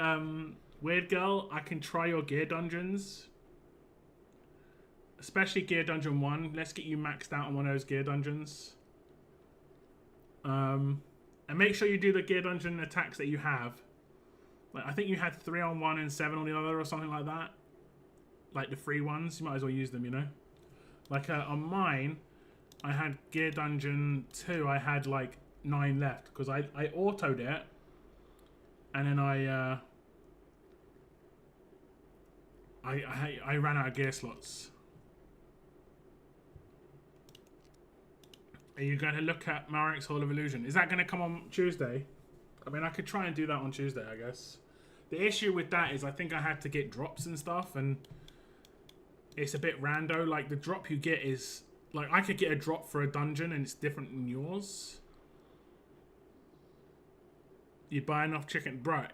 Weird Girl, I can try your gear dungeons. Especially Gear Dungeon 1. Let's get you maxed out on one of those gear dungeons. And make sure you do the gear dungeon attacks that you have. Like, I think you had 3 on one and 7 on the other or something like that. Like the free ones. You might as well use them, you know? Like on mine, I had Gear Dungeon 2. I had like 9 left. Because I autoed it. And then I ran out of gear slots. Are you going to look at Marek's Hall of Illusion? Is that going to come on Tuesday? I mean, I could try and do that on Tuesday, I guess. The issue with that is I think I had to get drops and stuff, and it's a bit rando. Like, the drop you get is... Like, I could get a drop for a dungeon, and it's different than yours. You buy enough chicken... Bro,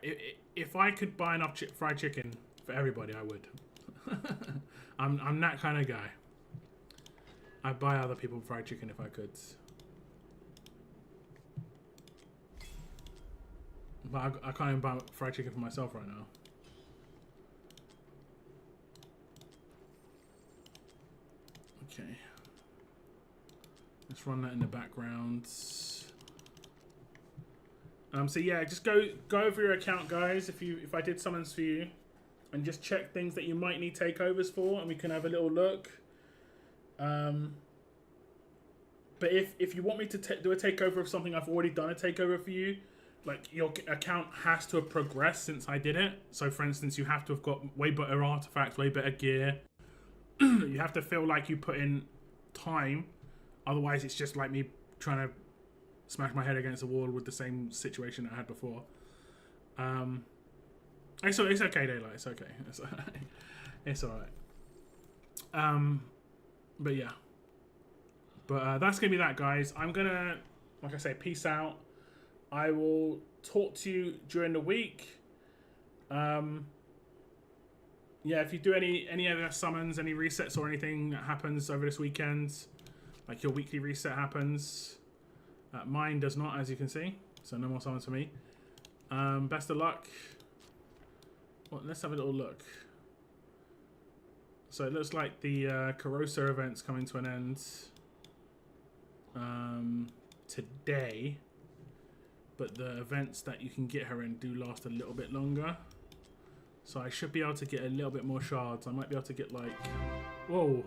if I could buy enough fried chicken for everybody, I would. I'm that kind of guy. I'd buy other people fried chicken if I could. But I can't even buy fried chicken for myself right now. Okay. Let's run that in the background. So yeah, just go over your account, guys, if I did summons for you. And just check things that you might need takeovers for, and we can have a little look. But if you want me to do a takeover of something I've already done a takeover for you, like your account has to have progressed since I did it. So for instance, you have to have got way better artifacts, way better gear. You have to feel like you put in time. Otherwise, it's just like me trying to smash my head against a wall with the same situation I had before. It's okay, Daylight. It's okay. It's all right. It's all right. But yeah. But that's going to be that, guys. I'm going to, like I say, peace out. I will talk to you during the week. Yeah, if you do any other summons, any resets or anything that happens over this weekend, like your weekly reset happens. Mine does not, as you can see. So no more summons for me. Best of luck. Well, let's have a little look. So it looks like the Corrosa event's coming to an end today, but the events that you can get her in do last a little bit longer. So I should be able to get a little bit more shards. I might be able to get like... Whoa.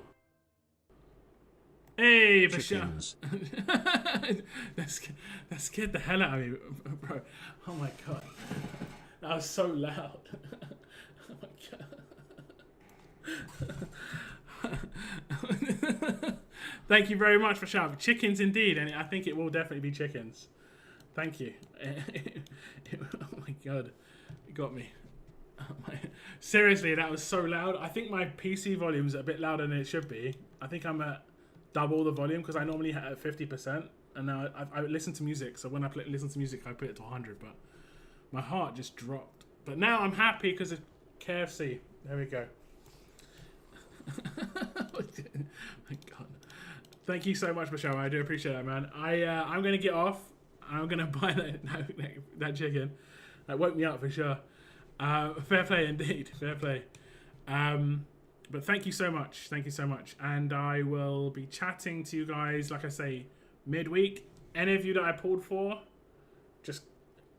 Hey, Bashan. that scared the hell out of me, bro. Oh my god. That was so loud. Oh my god. Thank you very much for shouting. Chickens indeed, and I think it will definitely be chickens. Thank you. Oh my god, it got me. Seriously, that was so loud. I think my PC volume's a bit louder than it should be. I think I'm at double the volume because I normally hit at 50%, and now I listen to music. So when I listen to music, I put it to 100. But my heart just dropped. But now I'm happy because of KFC. There we go. Oh my god. Thank you so much, Michelle. I do appreciate that, man. I'm gonna get off. I'm gonna buy that chicken. That woke me up for sure. Fair play indeed. Fair play. But thank you so much. Thank you so much. And I will be chatting to you guys, like I say, midweek. Any of you that I pulled for, just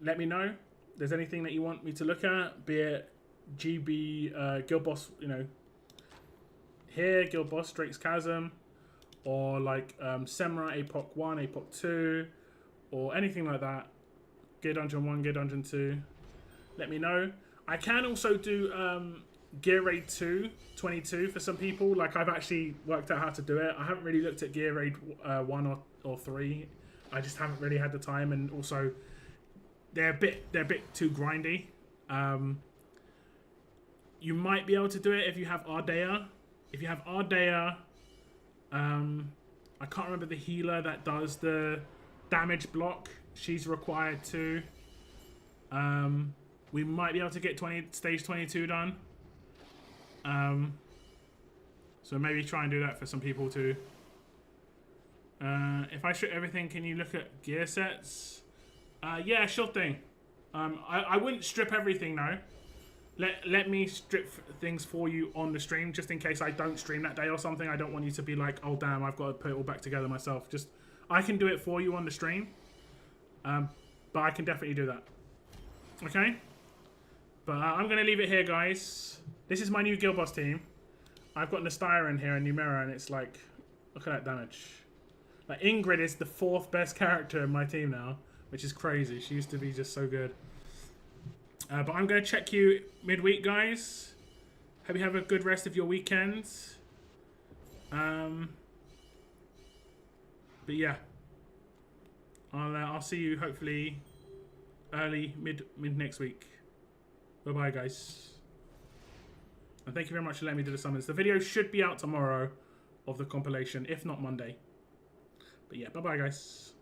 let me know. If there's anything that you want me to look at, be it GB, Guild Boss, you know, here, Guild Boss, Drake's Chasm, or like Semra, APOC 1, APOC 2, or anything like that. Gear Dungeon 1, Gear Dungeon 2. Let me know. I can also do Gear Raid 2, 22 for some people. Like, I've actually worked out how to do it. I haven't really looked at Gear Raid 1 or 3. I just haven't really had the time, and also they're a bit too grindy. You might be able to do it if you have Ardea. If you have Ardea, I can't remember the healer that does the damage block. She's required to. We might be able to get stage 22 done. So maybe try and do that for some people too. If I strip everything, can you look at gear sets? Yeah, sure thing. I wouldn't strip everything though. Let me strip things for you on the stream, just in case I don't stream that day or something. I don't want you to be like, oh damn, I've got to put it all back together myself. Just, I can do it for you on the stream. But I can definitely do that. Okay? But I'm going to leave it here, guys. This is my new Guild Boss team. I've got Nastira in here and Numera, and it's like, look at that damage. Like, Ingrid is the 4th best character in my team now, which is crazy. She used to be just so good. But I'm going to check you midweek, guys. Hope you have a good rest of your weekend. But yeah. I'll see you hopefully early, mid next week. Bye-bye, guys. And thank you very much for letting me do the summons. The video should be out tomorrow of the compilation, if not Monday. But yeah, bye-bye, guys.